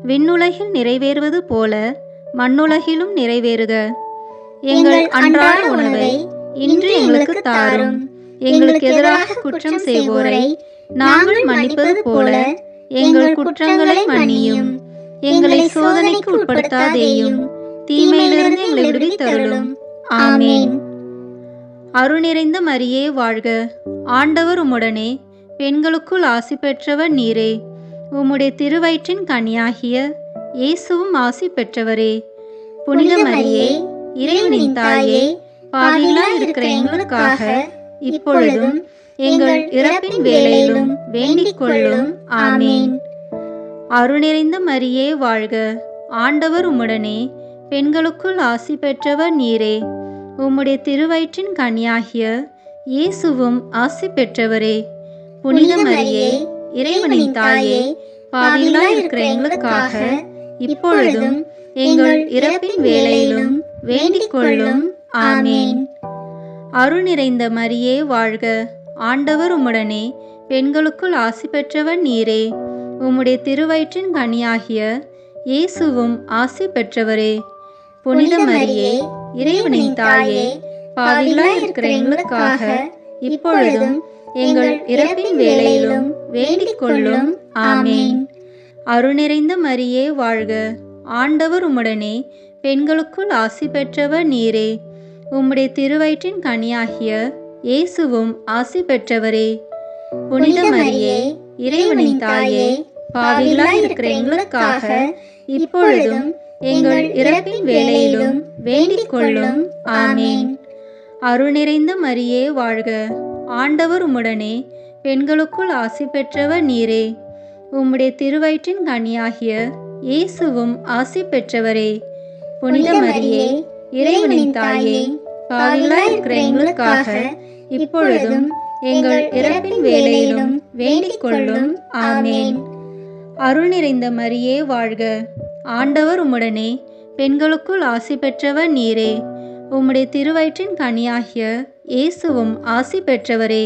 விண்ணுலகில் நிறைவேறுவது போல மண்ணுலகிலும் நிறைவேறுக. எங்கள் அன்றாட உணவை இன்று எங்களுக்கு தாரும். எங்களுக்கு எதிராக குற்றம் செய்வோரை நாங்கள் மன்னிப்பது போல எங்கள் குற்றங்களை மன்னியும். எங்களை சோதனைக்கு உட்படுத்தாதேயும், தீமையிலிருந்து எங்களை விடுவித்தருளும். ஆமேன். அருள் நிறைந்த மரியே வாழ்க. ஆண்டவர் உம்முடனே, பெண்களுக்குள் ஆசி பெற்றவர் நீரே. உம்முடைய திருவயிற்றின் கனியாகிய இயேசுவும் ஆசி பெற்றவரே. புனித மரியே, இறைவனின் தாயே, பாவிகளாய் இருக்கிற எங்களுக்காக இப்பொழுதும் எங்கள் இறப்பின் வேளையிலும் வேண்டிக் கொள்ளும். ஆமேன். அருள் நிறைந்த மரியே வாழ்க. ஆண்டவர் உம்முடனே, பெண்களுக்குள் ஆசி பெற்றவர் நீரே. உம்முடைய திருவயிற்றின் கனியாகிய இயேசுவும் ஆசி பெற்றவரே. புனித மரியே, இறைவனின் தாயே, பாவிகளாய் இருக்கிற எங்களுக்காக இப்பொழுதும் எங்கள் இறப்பின் வேளையிலும் வேண்டிக் கொள்ளும். ஆமேன். அருள் நிறைந்த மரியே வாழ்க. ஆண்டவர் உம்முடனே, பெண்களுக்குள் ஆசி பெற்றவர் நீரே. உம்முடைய திருவயிற்றின் கனியாகிய இயேசுவும் ஆசி பெற்றவரே. புனித மரியே, இறைவனின் தாயே, பாவிகளாய் இருக்கிற எங்களுக்காக இப்பொழுதும் எங்கள் இறப்பின் வேளையிலும் வேண்டிக் கொள்ளும். ஆமேன். அருள் நிறைந்த மரியே வாழ்க. ஆண்டவர் உம்முடனே, பெண்களுக்குள் ஆசி பெற்றவர் நீரே. உம்முடைய திருவயிற்றின் கனியாகிய இயேசுவும் ஆசி பெற்றவரே. புனித மரியே, இறைவனின் தாயே, பாவிகளாய் இருக்கிற எங்களுக்காக இப்பொழுதும் எங்கள் இறப்பின் வேளையிலும் வேண்டிக் கொள்ளும். ஆமேன். அருள் நிறைந்த மரியே வாழ்க. ஆண்டவர் உம்முடனே, பெண்களுக்குள் ஆசி பெற்றவர் நீரே. உம்முடைய திருவயிற்றின் கனியாகிய இயேசுவும் ஆசி பெற்றவரே. புனித மரியே, இறைவனின் தாயே, பாவிகளாய் இருக்கிற எங்களுக்காக இப்பொழுதும் எங்கள் இறப்பின் வேளையிலும் வேண்டிக் கொள்ளும். ஆமேன். அருள் நிறைந்த மரியே வாழ்க. ஆண்டவர் உம்முடனே, பெண்களுக்குள் ஆசி பெற்றவர் நீரே. உம்முடைய திருவயிற்றின் கனியாகிய இயேசுவும் ஆசி பெற்றவரே.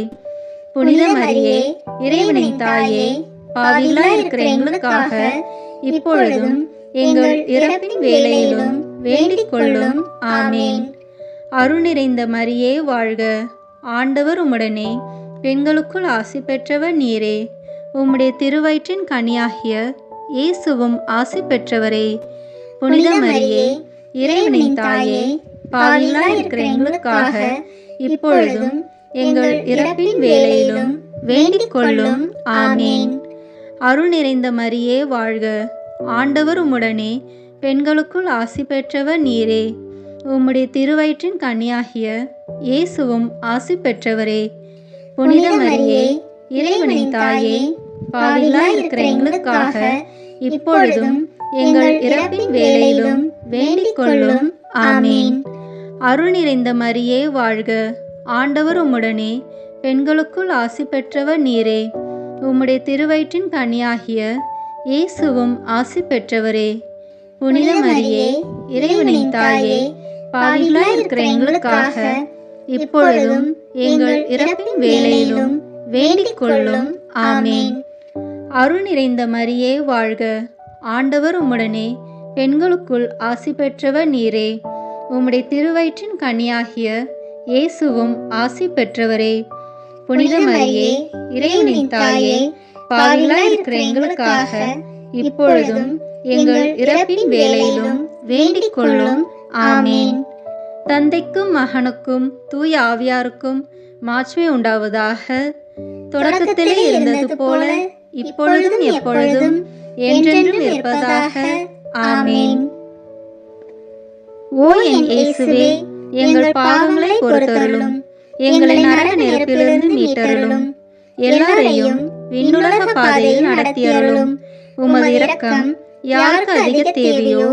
புனித மரியே, இறைவனின் தாயே, பாவிகளாய் இருக்கிற எங்களுக்காக இப்பொழுதும் எங்கள் இறப்பின் வேளையிலும் வேண்டிக் கொள்ளும். ஆமேன். அருள் நிறைந்த மரியே வாழ்க. ஆண்டவர் உம்முடனே, பெண்களுக்குள் ஆசி பெற்றவர் நீரே. உம்முடைய திருவயிற்றின் கனியாகிய இயேசுவும் ஆசி பெற்றவரே. புனித மரியே, இறைவனின் தாயே, பாவிகளாய் இருக்கிற எங்களுக்காக இப்பொழுதும் எங்கள் இறப்பின் வேளையிலும் வேண்டிக் கொள்ளும். ஆமேன். அருள் நிறைந்த மரியே வாழ்க. ஆண்டவர் உம்முடனே, பெண்களுக்குள் ஆசி பெற்றவர் நீரே. உம்முடைய திருவயிற்றின் கனியாகிய இயேசுவும் ஆசி பெற்றவரே. புனித மரியே, இறைவனின் தாயே, பாவிகளாய் இருக்கிற எங்களுக்காக இப்பொழுதும் எங்கள் இறப்பின் வேளையிலும் வேண்டிக் கொள்ளும். ஆமேன். அருள் நிறைந்த மரியே வாழ்க. ஆண்டவர் உம்முடனே, பெண்களுக்குள் ஆசி பெற்றவர் நீரே. உம்முடைய திருவயிற்றின் கனியாகிய இயேசுவும் ஆசி பெற்றவரே. புனித மரியே, இறைவனின் தாயே, பாவிகளாய் இருக்கிற எங்களுக்காக இப்பொழுதும் எங்கள் இறப்பின் வேளையிலும் வேண்டிக் கொள்ளும். ஆமேன். அருள் நிறைந்த மரியே வாழ்க. ஆண்டவர் உம்முடனே, பெண்களுக்குள் ஆசி பெற்றவர் நீரே. உம்முடைய திருவயிற்றின் கனியாகிய இயேசுவும் ஆசி பெற்றவரே. புனித மரியே, இறைவனின் தாயே, பாவிகளாய் இருக்கிற எங்களுக்காக இப்பொழுதும் எங்கள் இறப்பின் வேளையிலும் வேண்டிக் கொள்ளும். ஆமேன். தந்தைக்கும் மகனுக்கும் தூய ஆவியாருக்கும் மாட்சிமை உண்டாவதாக. தொடக்கத்திலே இருந்தது போல இப்பொழுதும் எப்பொழுதும் என்றென்றும் இருப்பதாக. ஆமேன். ஓ என் இயேசுவே, எங்கள் பாவங்களை பொறுத்தருளும். எங்களை நரக நெருப்பிலிருந்து மீட்டருளும். எல்லாரையும் விண்ணுலக பாதையில் நடத்தியருளும். உமது இரக்கம் யாருக்கு அதிக தேவையோ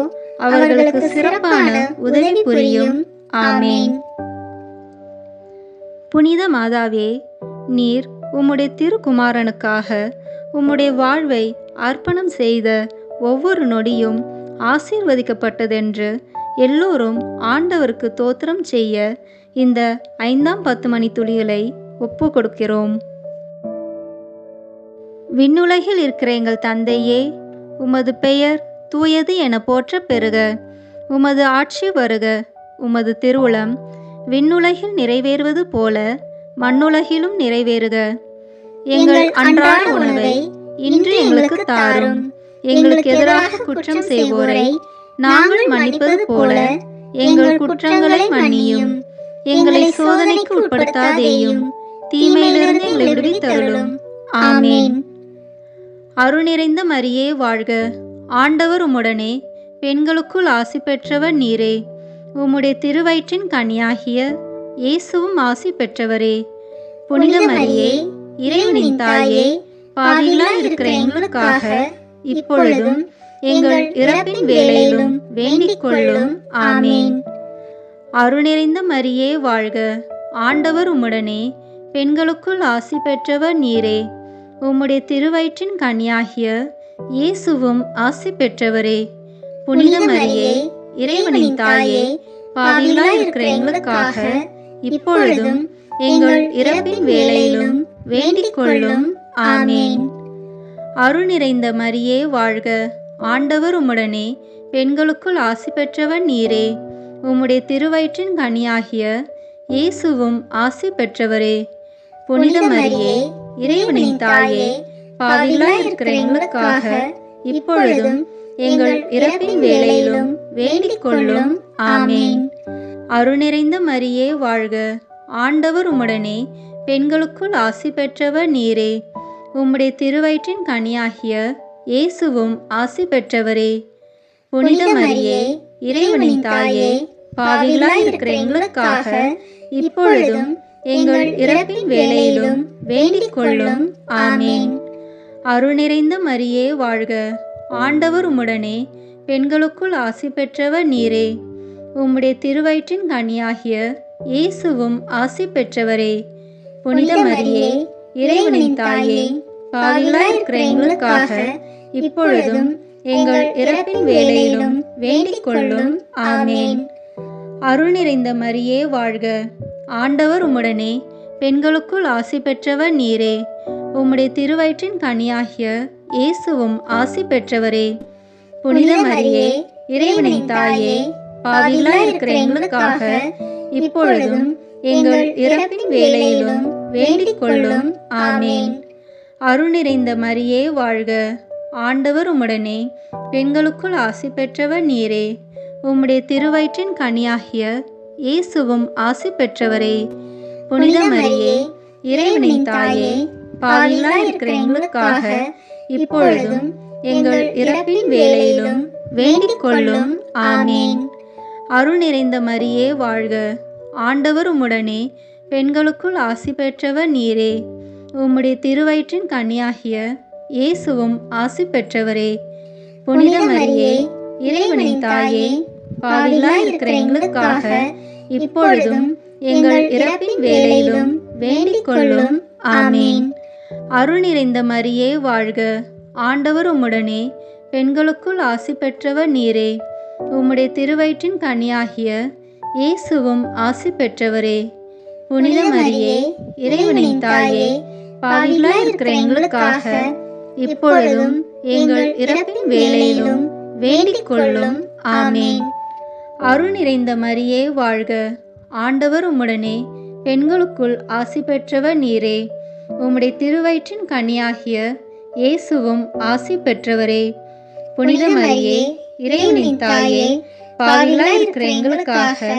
அவர்களுக்கு சிறப்பான உதவி புரியும். ஆமேன். புனித மாதாவே, நீர் உம்முடைய திருக்குமாரனுக்காக உம்முடைய வாழ்வை அர்ப்பணம் செய்த ஒவ்வொரு நொடியும் ஆசீர்வதிக்கப்பட்டதென்று எல்லோரும் ஆண்டவருக்கு தோத்திரம் செய்ய இந்த 5ஆம் 10 மணி துளிகளை ஒப்பு கொடுக்கிறோம். விண்ணுலகில் இருக்கிற எங்கள் தந்தையே, உமது பெயர் தூயது என போற்ற பெறுக. உமது ஆட்சி வருக. உமது திருவுளம் விண்ணுலகில் நிறைவேறுவது போல மண்ணுலகிலும் நிறைவேறுக. எங்கள் அன்றாட உணவை இன்று எங்களுக்கு தாரும். எங்களுக்கு எதிராக குற்றம் செய்வோரை நாங்கள் மன்னிப்பது போல எங்கள் குற்றங்களை மன்னியும். எங்களை சோதனைக்கு உட்படுத்தாதேயும், தீமையிலிருந்து எங்களை விடுவித்தருளும். ஆமேன். அருள் நிறைந்த மரியே வாழ்க. ஆண்டவர் உம்முடனே, பெண்களுக்குள் ஆசி பெற்றவர் நீரே. உம்முடைய திருவயிற்றின் கனியாகிய இயேசுவும் ஆசி பெற்றவரே. புனித மரியே, இறைவனின் தாயே, பாவிகளாய் இருக்கிற எங்களுக்காக இப்பொழுதும் எங்கள் இறப்பின் வேளையிலும் வேண்டிக் கொள்ளும். ஆமேன். அருள் நிறைந்த மரியே வாழ்க. ஆண்டவர் உம்முடனே, பெண்களுக்குள் ஆசி பெற்றவர் நீரே. உம்முடைய திருவயிற்றின் கனியாகிய இயேசுவும் ஆசி பெற்றவரே. புனித மரியே, இறைவனின் தாயே, பாவிகளாய் இருக்கிற எங்களுக்காக இப்பொழுதும் எங்கள் இறப்பின் வேளையிலும் வேண்டிக் கொள்ளும். ஆமேன். அருள் நிறைந்த மரியே வாழ்க. ஆண்டவர் உம்முடனே, பெண்களுக்குள் ஆசி பெற்றவர் நீரே. உம்முடைய திருவயிற்றின் கனியாகிய இயேசுவும் ஆசி பெற்றவரே. புனித மரியே, இறைவனின் தாயே, பாவிகளாய் இருக்கிற எங்களுக்காக இப்பொழுதும் எங்கள் இறப்பின் வேளையிலும் வேண்டிக் கொள்ளும். ஆமேன். அருள் நிறைந்த மரியே வாழ்க. ஆண்டவர் உம்முடனே, பெண்களுக்குள் ஆசி பெற்றவர் நீரே. உம்முடைய திருவயிற்றின் கனியாகிய இயேசுவும் ஆசி பெற்றவரே. புனித மரியே, இறைவனின் தாயே, பாவிகளாய் இருக்கிற எங்களுக்காக இப்பொழுதும் எங்கள் இறப்பின் வேளையிலும் வேண்டிக் கொள்ளும். ஆமேன். அருள் நிறைந்த மரியே வாழ்க. ஆண்டவர் உம்முடனே, பெண்களுக்குள் ஆசி பெற்றவர் நீரே. உம்முடைய திருவயிற்றின் கனியாகிய இயேசுவும் ஆசி பெற்றவரே. புனித மரியே, இறைவனின் தாயே, பாவிகளாய் இருக்கிற எங்களுக்காக இப்பொழுதும் எங்கள் இறப்பின் வேளையிலும் வேண்டிக் கொள்ளும். ஆமேன். அருள் நிறைந்த மரியே வாழ்க. ஆண்டவர் உம்முடனே, பெண்களுக்குள் ஆசி பெற்றவர் நீரே. உம்முடைய திருவயிற்றின் கனியாகிய இயேசுவும் ஆசி பெற்றவரே. புனித மரியே, இறைவனின் தாயே, பாவிகளாய் இருக்கிற எங்களுக்காக இப்பொழுதும் எங்கள் இறப்பின் வேளையிலும் வேண்டிக் கொள்ளும். ஆமேன். அருள் நிறைந்த மரியே வாழ்க. ஆண்டவர் உம்முடனே, பெண்களுக்குள் ஆசி பெற்றவர் நீரே. உம்முடைய திருவயிற்றின் கனியாகிய இயேசுவும் ஆசி பெற்றவரே. புனித மரியே, இறைவனின் தாயே, பாவிகளாய் இருக்கிற எங்களுக்காக இப்பொழுதும் எங்கள் இறப்பின் வேளையிலும் வேண்டிக் கொள்ளும். ஆமேன். அருள் நிறைந்த மரியே வாழ்க. ஆண்டவர் உம்முடனே, பெண்களுக்குள் ஆசி பெற்றவர் நீரே. உம்முடைய திருவயிற்றின் கனியாகிய இயேசுவும் ஆசி பெற்றவரே. புனித மரியே, இறைவனின் தாயே, பாவிகளாய் இருக்கிற எங்களுக்காக இப்பொழுதும் எங்கள் இறப்பின் வேளையிலும் வேண்டிக் கொள்ளும். ஆமேன். அருள் நிறைந்த மரியே வாழ்க. ஆண்டவர் உம்முடனே, பெண்களுக்குள் ஆசி பெற்றவர் நீரே. உம்முடைய திருவயிற்றின் கனியாகிய இயேசுவும் ஆசி பெற்றவரே. புனித மரியே, இறைவனின் தாயே, பாவிகளாய் இருக்கிற எங்களுக்காக இப்பொழுதும் எங்கள் இறப்பின் வேளையிலும் வேண்டிக் கொள்ளும். ஆமேன். அருள் நிறைந்த மரியே வாழ்க. ஆண்டவர் உம்முடனே, பெண்களுக்குள் ஆசி பெற்றவர் நீரே. உம்முடைய திருவயிற்றின் கனியாகிய இயேசுவும் ஆசி பெற்றவரே. புனித மரியே, இறைவனின் தாயே, பாவிகளாய் இருக்கிற எங்களுக்காக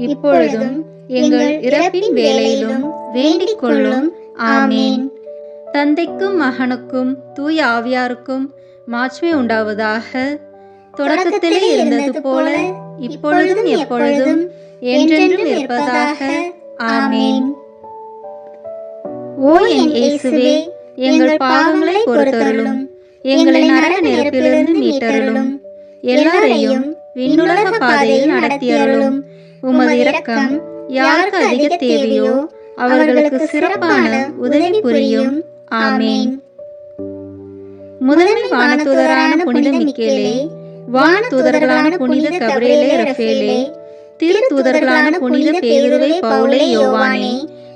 இப்பொழுதும் எங்கள் இறப்பின் வேளையிலும் வேண்டிக் கொள்ளும். ஆமேன். தந்தைக்கும் மகனுக்கும் தூய ஆவியாருக்கும் மாட்சிமை உண்டாவதாக. தொடக்கத்திலே இருந்தது போல இப்பொழுதும் எப்பொழுதும் என்றென்றும் இருப்பதாக. ஆமேன். ஓ என் இயேசுவே, எங்கள் பாவங்களை பொறுத்தருளும். எங்களை நரக நெருப்பிலிருந்து மீட்டருளும். எல்லாரையும் விண்ணுலக பாதையில் நடத்தியருளும். உமது இரக்கம் யாருக்கு அதிக தேவையோ அவர்களுக்கு சிறப்பான உதவி புரியும். ஆமேன். முதன்மை வானதூதரான புனித மிக்கேலே, வானதூதர்களான புனித கபிரியேலே ரஃபேலே, திருத்தூதர்களான புனித பேதுருவே, பவுலே, யோவானே,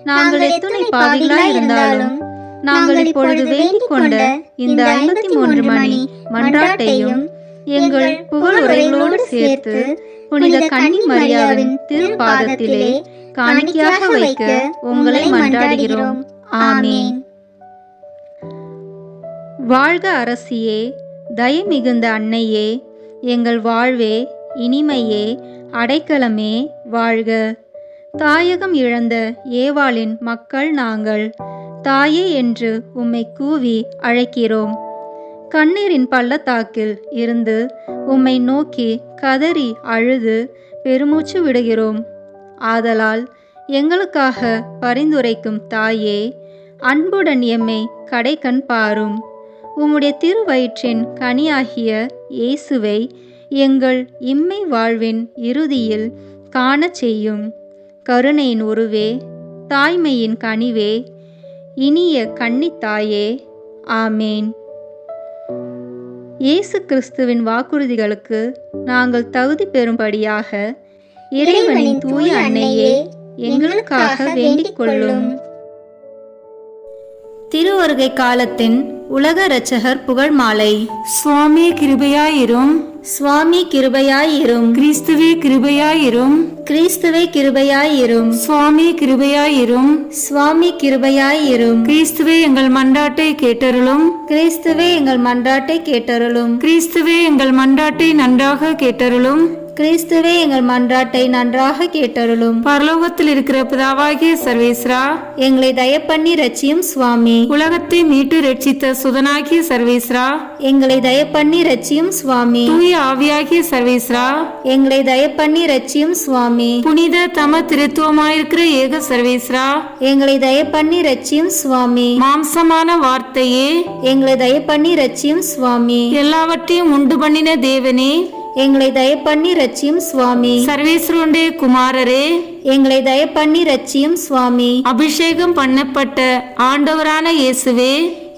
நாங்கள் எத்துணை பாவிகளாய் இருந்தாலும் நாங்கள் இப்பொழுது வேண்டிக் கொண்ட இந்த 53 மணி மன்றாட்டையும் எங்கள் புகழ் உரைகளோடு சேர்த்து புனித கன்னி மரியாவின் திருப்பாதத்திலே காணிக்கையாக வைக்க உங்களை மன்றாடுகிறோம். ஆமேன். வாழ்க அரசியே, தயை மிகுந்த அன்னையே, எங்கள் வாழ்வே, இனிமையே, அடைக்கலமே, வாழ்க. தாயகம் இழந்த ஏவாளின் மக்கள் நாங்கள், தாயே என்று உம்மை கூவி அழைக்கிறோம். கண்ணீரின் பள்ளத்தாக்கில் இருந்து உம்மை நோக்கி கதறி அழுது பெருமூச்சு விடுகிறோம். ஆதலால் எங்களுக்காக பரிந்துரைக்கும் தாயே, அன்புடன் எம்மை கடைக்கண் பாரும். உம்முடைய திருவயிற்றின் கனியாகிய இயேசுவை எங்கள் இம்மை வாழ்வின் இறுதியில் காணச் செய்யும். கருணையின் உருவே, தாய்மையின் கனிவே, இனிய கன்னித்தாயே. ஆமேன். இயேசு கிறிஸ்துவின் வாக்குறுதிகளுக்கு நாங்கள் தகுதி பெறும்படியாக இறைவனின் தூய அன்னையே, எங்களுக்காக வேண்டிக் கொள்ளும். திருவருகை காலத்தின் உலக இரட்சகர் புகழ் மாலை. சுவாமி கிருபையாயிரும், சுவாமி கிருபையாயிரும், கிறிஸ்துவே கிருபையாயிரும், கிறிஸ்துவே கிருபையாயிரும், சுவாமி கிருபையாயிரும், சுவாமி கிருபையாயிரும், கிறிஸ்துவே எங்கள் மன்றாட்டை கேட்டருளும், கிறிஸ்துவே எங்கள் மன்றாட்டை கேட்டருளும், கிறிஸ்துவே எங்கள் மன்றாட்டை நன்றாக கேட்டருளும், கிறிஸ்துவே எங்கள் மன்றாட்டை நன்றாக கேட்டருளும். பரலோகத்தில் இருக்கிற பிதாவாகிய சர்வேஸ்வரா, எங்களை தயப்பண்ணி ரட்சியும் சுவாமி. உலகத்தை மீட்டு ரட்சித்த சுதனாகிய சர்வேஸ்வரா, எங்களை தயப்பண்ணி ரட்சியும் சுவாமி. தூய ஆவியாகிய சர்வேஸ்வரா, எங்களை தயப்பண்ணி ரட்சியும் சுவாமி. புனித தம திருத்துவமாயிருக்கிற ஏக சர்வேஸ்வரா, எங்களை தயப்பண்ணி ரட்சியும் சுவாமி. மாம்சமான வார்த்தையே, எங்களை தயப்பண்ணி ரட்சியும் சுவாமி. எல்லாவற்றையும் உண்டு பண்ணின தேவனே, எங்களை தயப்பண்ணி ரட்சியும் சுவாமி. சர்வேஸ்வருடைய குமாரரே, எங்களை தயப்பண்ணி ரட்சியும் சுவாமி. அபிஷேகம் பண்ணப்பட்ட ஆண்டவரான இயேசுவே,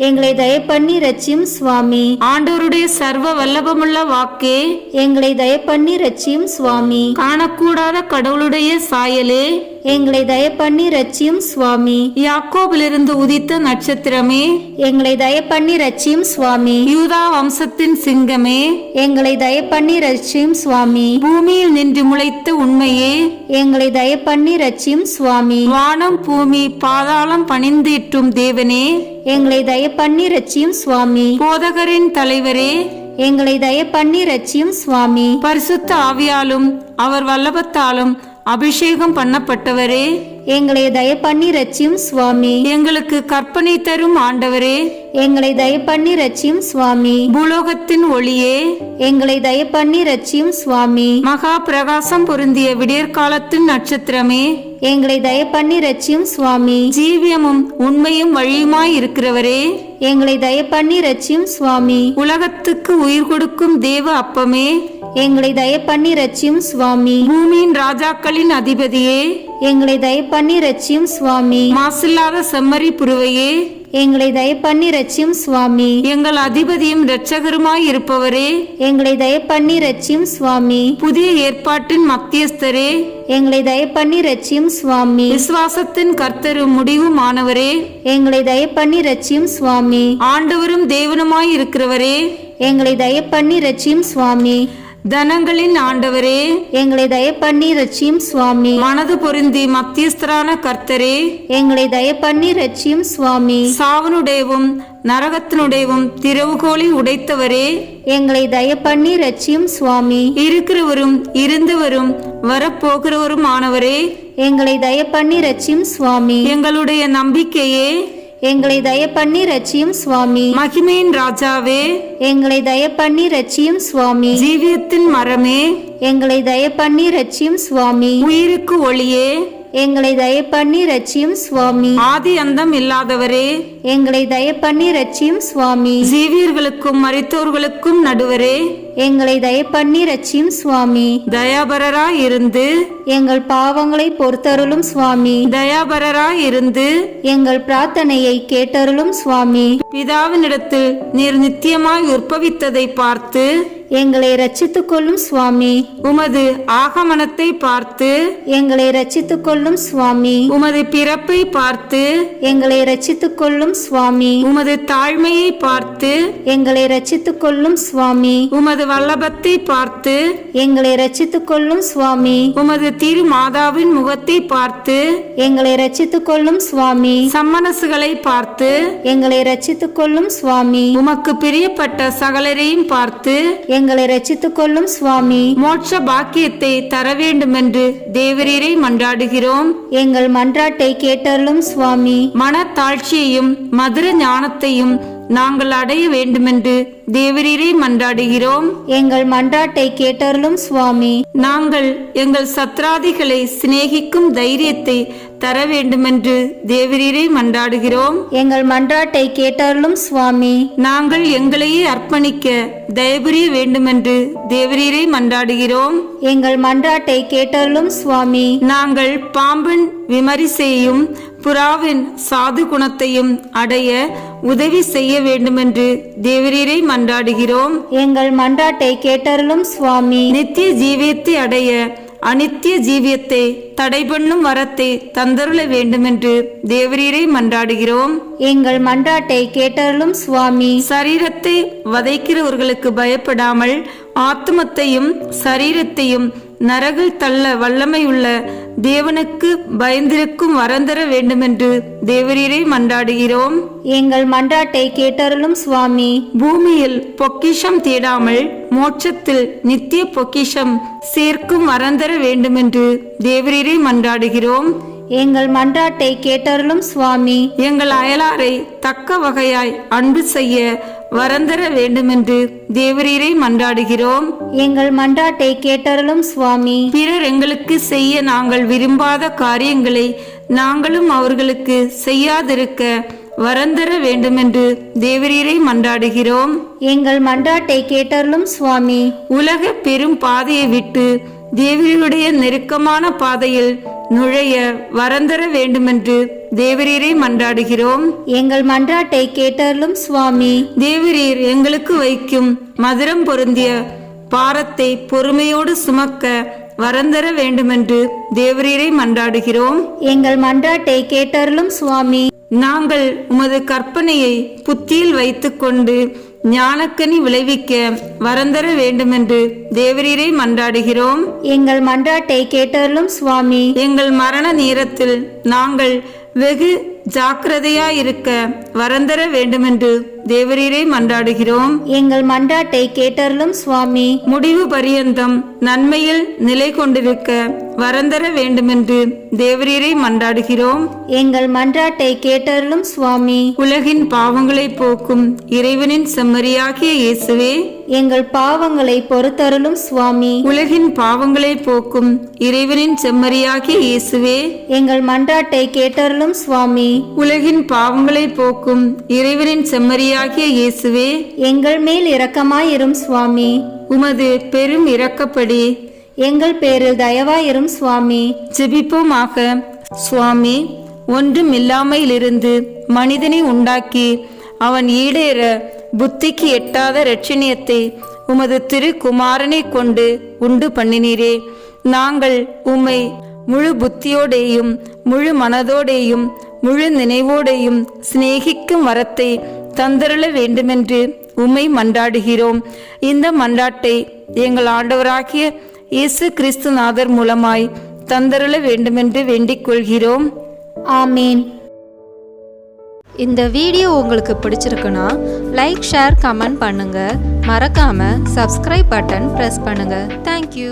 எங்களை தயப்பண்ணி ரட்சியும் சுவாமி. ஆண்டவருடைய சர்வ வல்லபமுள்ள வாக்கே, எங்களை தயப்பண்ணி ரட்சியும் சுவாமி. காணக்கூடாத கடவுளுடைய சாயலே, எங்களை தயப்பண்ணி ரட்சியும் சுவாமி. யாக்கோபிலிருந்து உதித்த நட்சத்திரமே, எங்களை தயப்பண்ணி ரட்சியும் சுவாமி. யூதா வம்சத்தின் சிங்கமே, எங்களை தயப்பண்ணி ரட்சியும் சுவாமி. பூமியில் நின்று முளைத்த உண்மையே, எங்களை தயப்பண்ணி ரட்சியும் சுவாமி. வானம் பூமி பாதாளம் பணிந்திட்டும் தேவனே, எங்களை தயப்பண்ணி ரட்சியும் சுவாமி. போதகரின் தலைவரே, எங்களை தயப்பண்ணி ரட்சியும் சுவாமி. பரிசுத்த ஆவியாலும் அவர் வல்லபத்தாலும் அபிஷேகம் பண்ணப்பட்டவரே, எங்களை தயப்பண்ணி ரட்சியும் சுவாமி. எங்களுக்கு கற்பனை தரும் ஆண்டவரே, எங்களை தயப்பண்ணி ரட்சியும் சுவாமி. பூலோகத்தின் ஒளியே, எங்களை தயப்பண்ணி ரட்சியும் சுவாமி. மகா பிரகாசம் பொருந்திய விடியற்காலத்தின் நட்சத்திரமே, எங்களை தயப்பண்ணி ரட்சியும் சுவாமி. ஜீவியமும் உண்மையும் வழியுமாய் இருக்கிறவரே, எங்களை தயப்பண்ணி ரட்சியும் சுவாமி. உலகத்துக்கு உயிர் கொடுக்கும் தேவ அப்பமே, எங்களை தயப்பண்ணி ரட்சியும் சுவாமி. பூமியின் ராஜாக்களின் அதிபதியே, எங்களை தயப்பண்ணி ரட்சியும் சுவாமி. மாசில்லாத செம்மறி புருவையே, எங்களை தயப்பண்ணி ரட்சியும் சுவாமி. எங்கள் அதிபதியும் இரட்சகருமாய் இருப்பவரே, எங்களை தயப்பண்ணி ரட்சியும் சுவாமி. புதிய ஏற்பாட்டின் மத்தியஸ்தரே, எங்களை தயப்பண்ணி ரட்சியும் சுவாமி. விசுவாசத்தின் கர்த்தரும் முடிவுமானவரே, எங்களை தயப்பண்ணி ரட்சியும் சுவாமி. ஆண்டவரும் தேவனுமாய் இருக்கிறவரே, எங்களை தயப்பண்ணி ரட்சியும் சுவாமி. தனங்களின் ஆண்டவரே, எங்களை தயப்பண்ணி ரட்சியும் சுவாமி. மனது பொருந்தி மத்தியஸ்தரான கர்த்தரே, எங்களை தயப்பண்ணி ரட்சியும் சுவாமி. சாவனுடையவும் நரகத்தினுடையவும் திறவுகோலை உடைத்தவரே, எங்களை தயப்பண்ணி ரட்சியும் சுவாமி. இருக்கிறவரும் இருந்தவரும் வரப்போகிறவரும் ஆனவரே, எங்களை தயப்பண்ணி ரட்சியும் சுவாமி. எங்களுடைய நம்பிக்கையே, எங்களை தயப்பண்ணி ரட்சியும் சுவாமி. மகிமையின் ராஜாவே, எங்களை தயப்பண்ணி ரட்சியும் சுவாமி. ஜீவியத்தின் மரமே, எங்களை தயப்பண்ணி ரட்சியும் சுவாமி. உயிருக்கு ஒளியே, எங்களை தயப்பண்ணி ரட்சியும் சுவாமி. ஆதி அந்தம் இல்லாதவரே, எங்களை தயப்பண்ணி ரட்சியும் சுவாமி. ஜீவியர்களுக்கும் மரித்தோர்களுக்கும் நடுவரே, எங்களை தயப்பண்ணி ரட்சியும் சுவாமி. தயாபரராய் இருந்து எங்கள் பாவங்களை பொறுத்தருளும் சுவாமி. தயாபரராய் இருந்து எங்கள் பிரார்த்தனையை கேட்டருளும் சுவாமி. பிதாவினிடத்தில் நீர் நித்தியமாய் உற்பவித்ததை பார்த்து எங்களை ரட்சித்துக் கொள்ளும் சுவாமி. உமது ஆகமனத்தை பார்த்து எங்களை ரட்சித்துக் கொள்ளும் சுவாமி. உமது பிறப்பை பார்த்து எங்களை ரட்சித்துக் கொள்ளும் சுவாமி. உமது தாழ்மையை பார்த்து எங்களை ரட்சித்துக் கொள்ளும் சுவாமி. உமது வல்லபத்தை பார்த்து எங்களை ரட்சித்துக் கொள்ளும் சுவாமி. உமது திரு மாதாவின் முகத்தை பார்த்து எங்களை ரட்சித்துக் கொள்ளும் சுவாமி. சம்மனசுகளை பார்த்து எங்களை ரட்சித்துக் கொள்ளும் சுவாமி. உமக்கு பிரியப்பட்ட சகலரையும் பார்த்து எங்களை ரட்சித்துக் கொள்ளும் சுவாமி. மோட்ச பாக்கியத்தை தர வேண்டுமென்று தேவரீரை மன்றாடுகிறோம். எங்கள் மன்றாட்டை கேட்டருளும் சுவாமி. மனத்தாழ்ச்சியையும் மதுர ஞானத்தையும் நாங்கள் அடைய வேண்டுமென்று தேவரீரை மன்றாடுகிறோம். எங்கள் மன்றாட்டை கேட்டருளும் சுவாமி. நாங்கள் எங்கள் சத்ராதிகளை சிநேகிக்கும் தைரியத்தை தர வேண்டுமென்று தேவரீரை மன்றாடுகிறோம். எங்கள் மன்றாட்டை கேட்டருளும் சுவாமி. நாங்கள் எங்களையே அர்ப்பணிக்க தயபுரிய வேண்டுமென்று தேவரீரை மன்றாடுகிறோம். எங்கள் மன்றாட்டை கேட்டருளும் சுவாமி. நாங்கள் பாம்பின் விமரிசையும் புறாவின் சாது குணத்தையும் அடைய உதவி செய்ய வேண்டுமென்று தேவரீரை மன்றாடுகிறோம். எங்கள் மன்றாட்டை கேட்டருளும் சுவாமி. நித்திய ஜீவியத்தை அடைய அனித்திய ஜீவியத்தை தடை பண்ணும் வரத்தை தந்தருள வேண்டுமென்று தேவரீரை மன்றாடுகிறோம். எங்கள் மன்றாட்டை கேட்டருளும் சுவாமி. சரீரத்தை வதைக்கிறவர்களுக்கு பயப்படாமல் ஆத்மத்தையும் சரீரத்தையும் நரகில் தள்ள வல்லமையுள்ள தேவனுக்கு பயந்திருக்கும் வரந்தர வேண்டுமென்று தேவரீரை மன்றாடுகிறோம். எங்கள் மன்றாட்டை கேட்டருளும் சுவாமி. பூமியில் பொக்கிஷம் தேடாமல் மோட்சத்தில் நித்திய பொக்கிஷம் சேர்க்கும் வரந்தர வேண்டுமென்று தேவரீரை மன்றாடுகிறோம். எங்கள் மன்றாட்டை கேட்டருளும் சுவாமி. எங்கள் அயலாரை தக்க வகையாய் அன்பு செய்ய வரந்தர வேண்டுமென்று தேவரீரை மன்றாடுகிறோம். எங்கள் மன்றாட்டை கேட்டருளும் சுவாமி. பிறர் எங்களுக்கு செய்ய நாங்கள் விரும்பாத காரியங்களை நாங்களும் அவர்களுக்கு செய்யாதிருக்க வரந்தர வேண்டுமென்று தேவரீரை மன்றாடுகிறோம். எங்கள் மன்றாட்டை கேட்டருளும் சுவாமி. உலக பெரும் பாதையை விட்டு தேவரீருடைய நெருக்கமான பாதையில் நுழைய வரந்தர வேண்டுமென்று தேவரீரை மன்றாடுகிறோம். எங்கள் மன்றாட்டை கேட்டருளும் சுவாமி. தேவரீர் எங்களுக்கு வைக்கும் மதுரம் பொருந்திய பாரத்தை பொறுமையோடு சுமக்க வரந்தர வேண்டுமென்று தேவரீரை மன்றாடுகிறோம். எங்கள் மன்றாட்டை கேட்டருளும் சுவாமி. நாங்கள் உமது கற்பனையை புத்தியில் வைத்துக்கொண்டு ஞானக்கனி விளைவிக்க வரந்தர வேண்டுமென்று தேவரீரை மன்றாடுகிறோம். எங்கள் மன்றாட்டை கேட்டருளும் சுவாமி. எங்கள் மரண நேரத்தில் நாங்கள் வெகு ஜாக்கிரதையாயிருக்க வரந்தர வேண்டுமென்று தேவரீரை மன்றாடுகிறோம். எங்கள் மன்றாட்டை கேட்டருளும் சுவாமி. முடிவு பரியந்தம் நன்மையில் நிலை கொண்டிருக்க வரந்தர வேண்டுமென்று தேவரீரை மன்றாடுகிறோம். எங்கள் மன்றாட்டை கேட்டருளும் சுவாமி. உலகின் பாவங்களை போக்கும் இறைவனின் செம்மறியாகிய இயேசுவே, எங்கள் பாவங்களை பொறுத்தருளும் சுவாமி. உலகின் பாவங்களை போக்கும் இறைவனின் செம்மறியாகிய இயேசுவே, எங்கள் மன்றாட்டை கேட்டருளும் சுவாமி. உலகின் பாவங்களை போக்கும் இறைவனின் செம்மறியாகிய இயேசுவே, எங்கள் மேல் இரக்கமாயிரும் சுவாமி. உமது பெரும் இரக்கப்படி எங்கள் பேரில் தயவாயிரும் சுவாமி. ஜெபிப்போமாக. சுவாமி, ஒன்றும் இல்லாமையிலிருந்து மனிதனை உண்டாக்கி அவன் ஈடேற புத்திக்கு எட்டாத இரட்சணியத்தை உமது திருக்குமாரனை கொண்டு உண்டு பண்ணினீரே. நாங்கள் உம்மை முழு புத்தியோடேயும் முழு மனதோடேயும் முழு நினைவோடையும் சிநேகிக்கும் வரத்தை தந்தருள வேண்டுமென்று உம்மை மன்றாடுகிறோம். இந்த மன்றாட்டை எங்கள் ஆண்டவராகிய இயேசு கிறிஸ்துநாதர் மூலமாய் தந்தருள வேண்டுமென்று வேண்டிக் கொள்கிறோம். ஆமீன். இந்த வீடியோ உங்களுக்கு பிடிச்சிருக்குன்னா லைக், ஷேர், கமெண்ட் பண்ணுங்க. மறக்காம சப்ஸ்கிரைப் பட்டன் பிரஸ் பண்ணுங்க. தேங்க்யூ.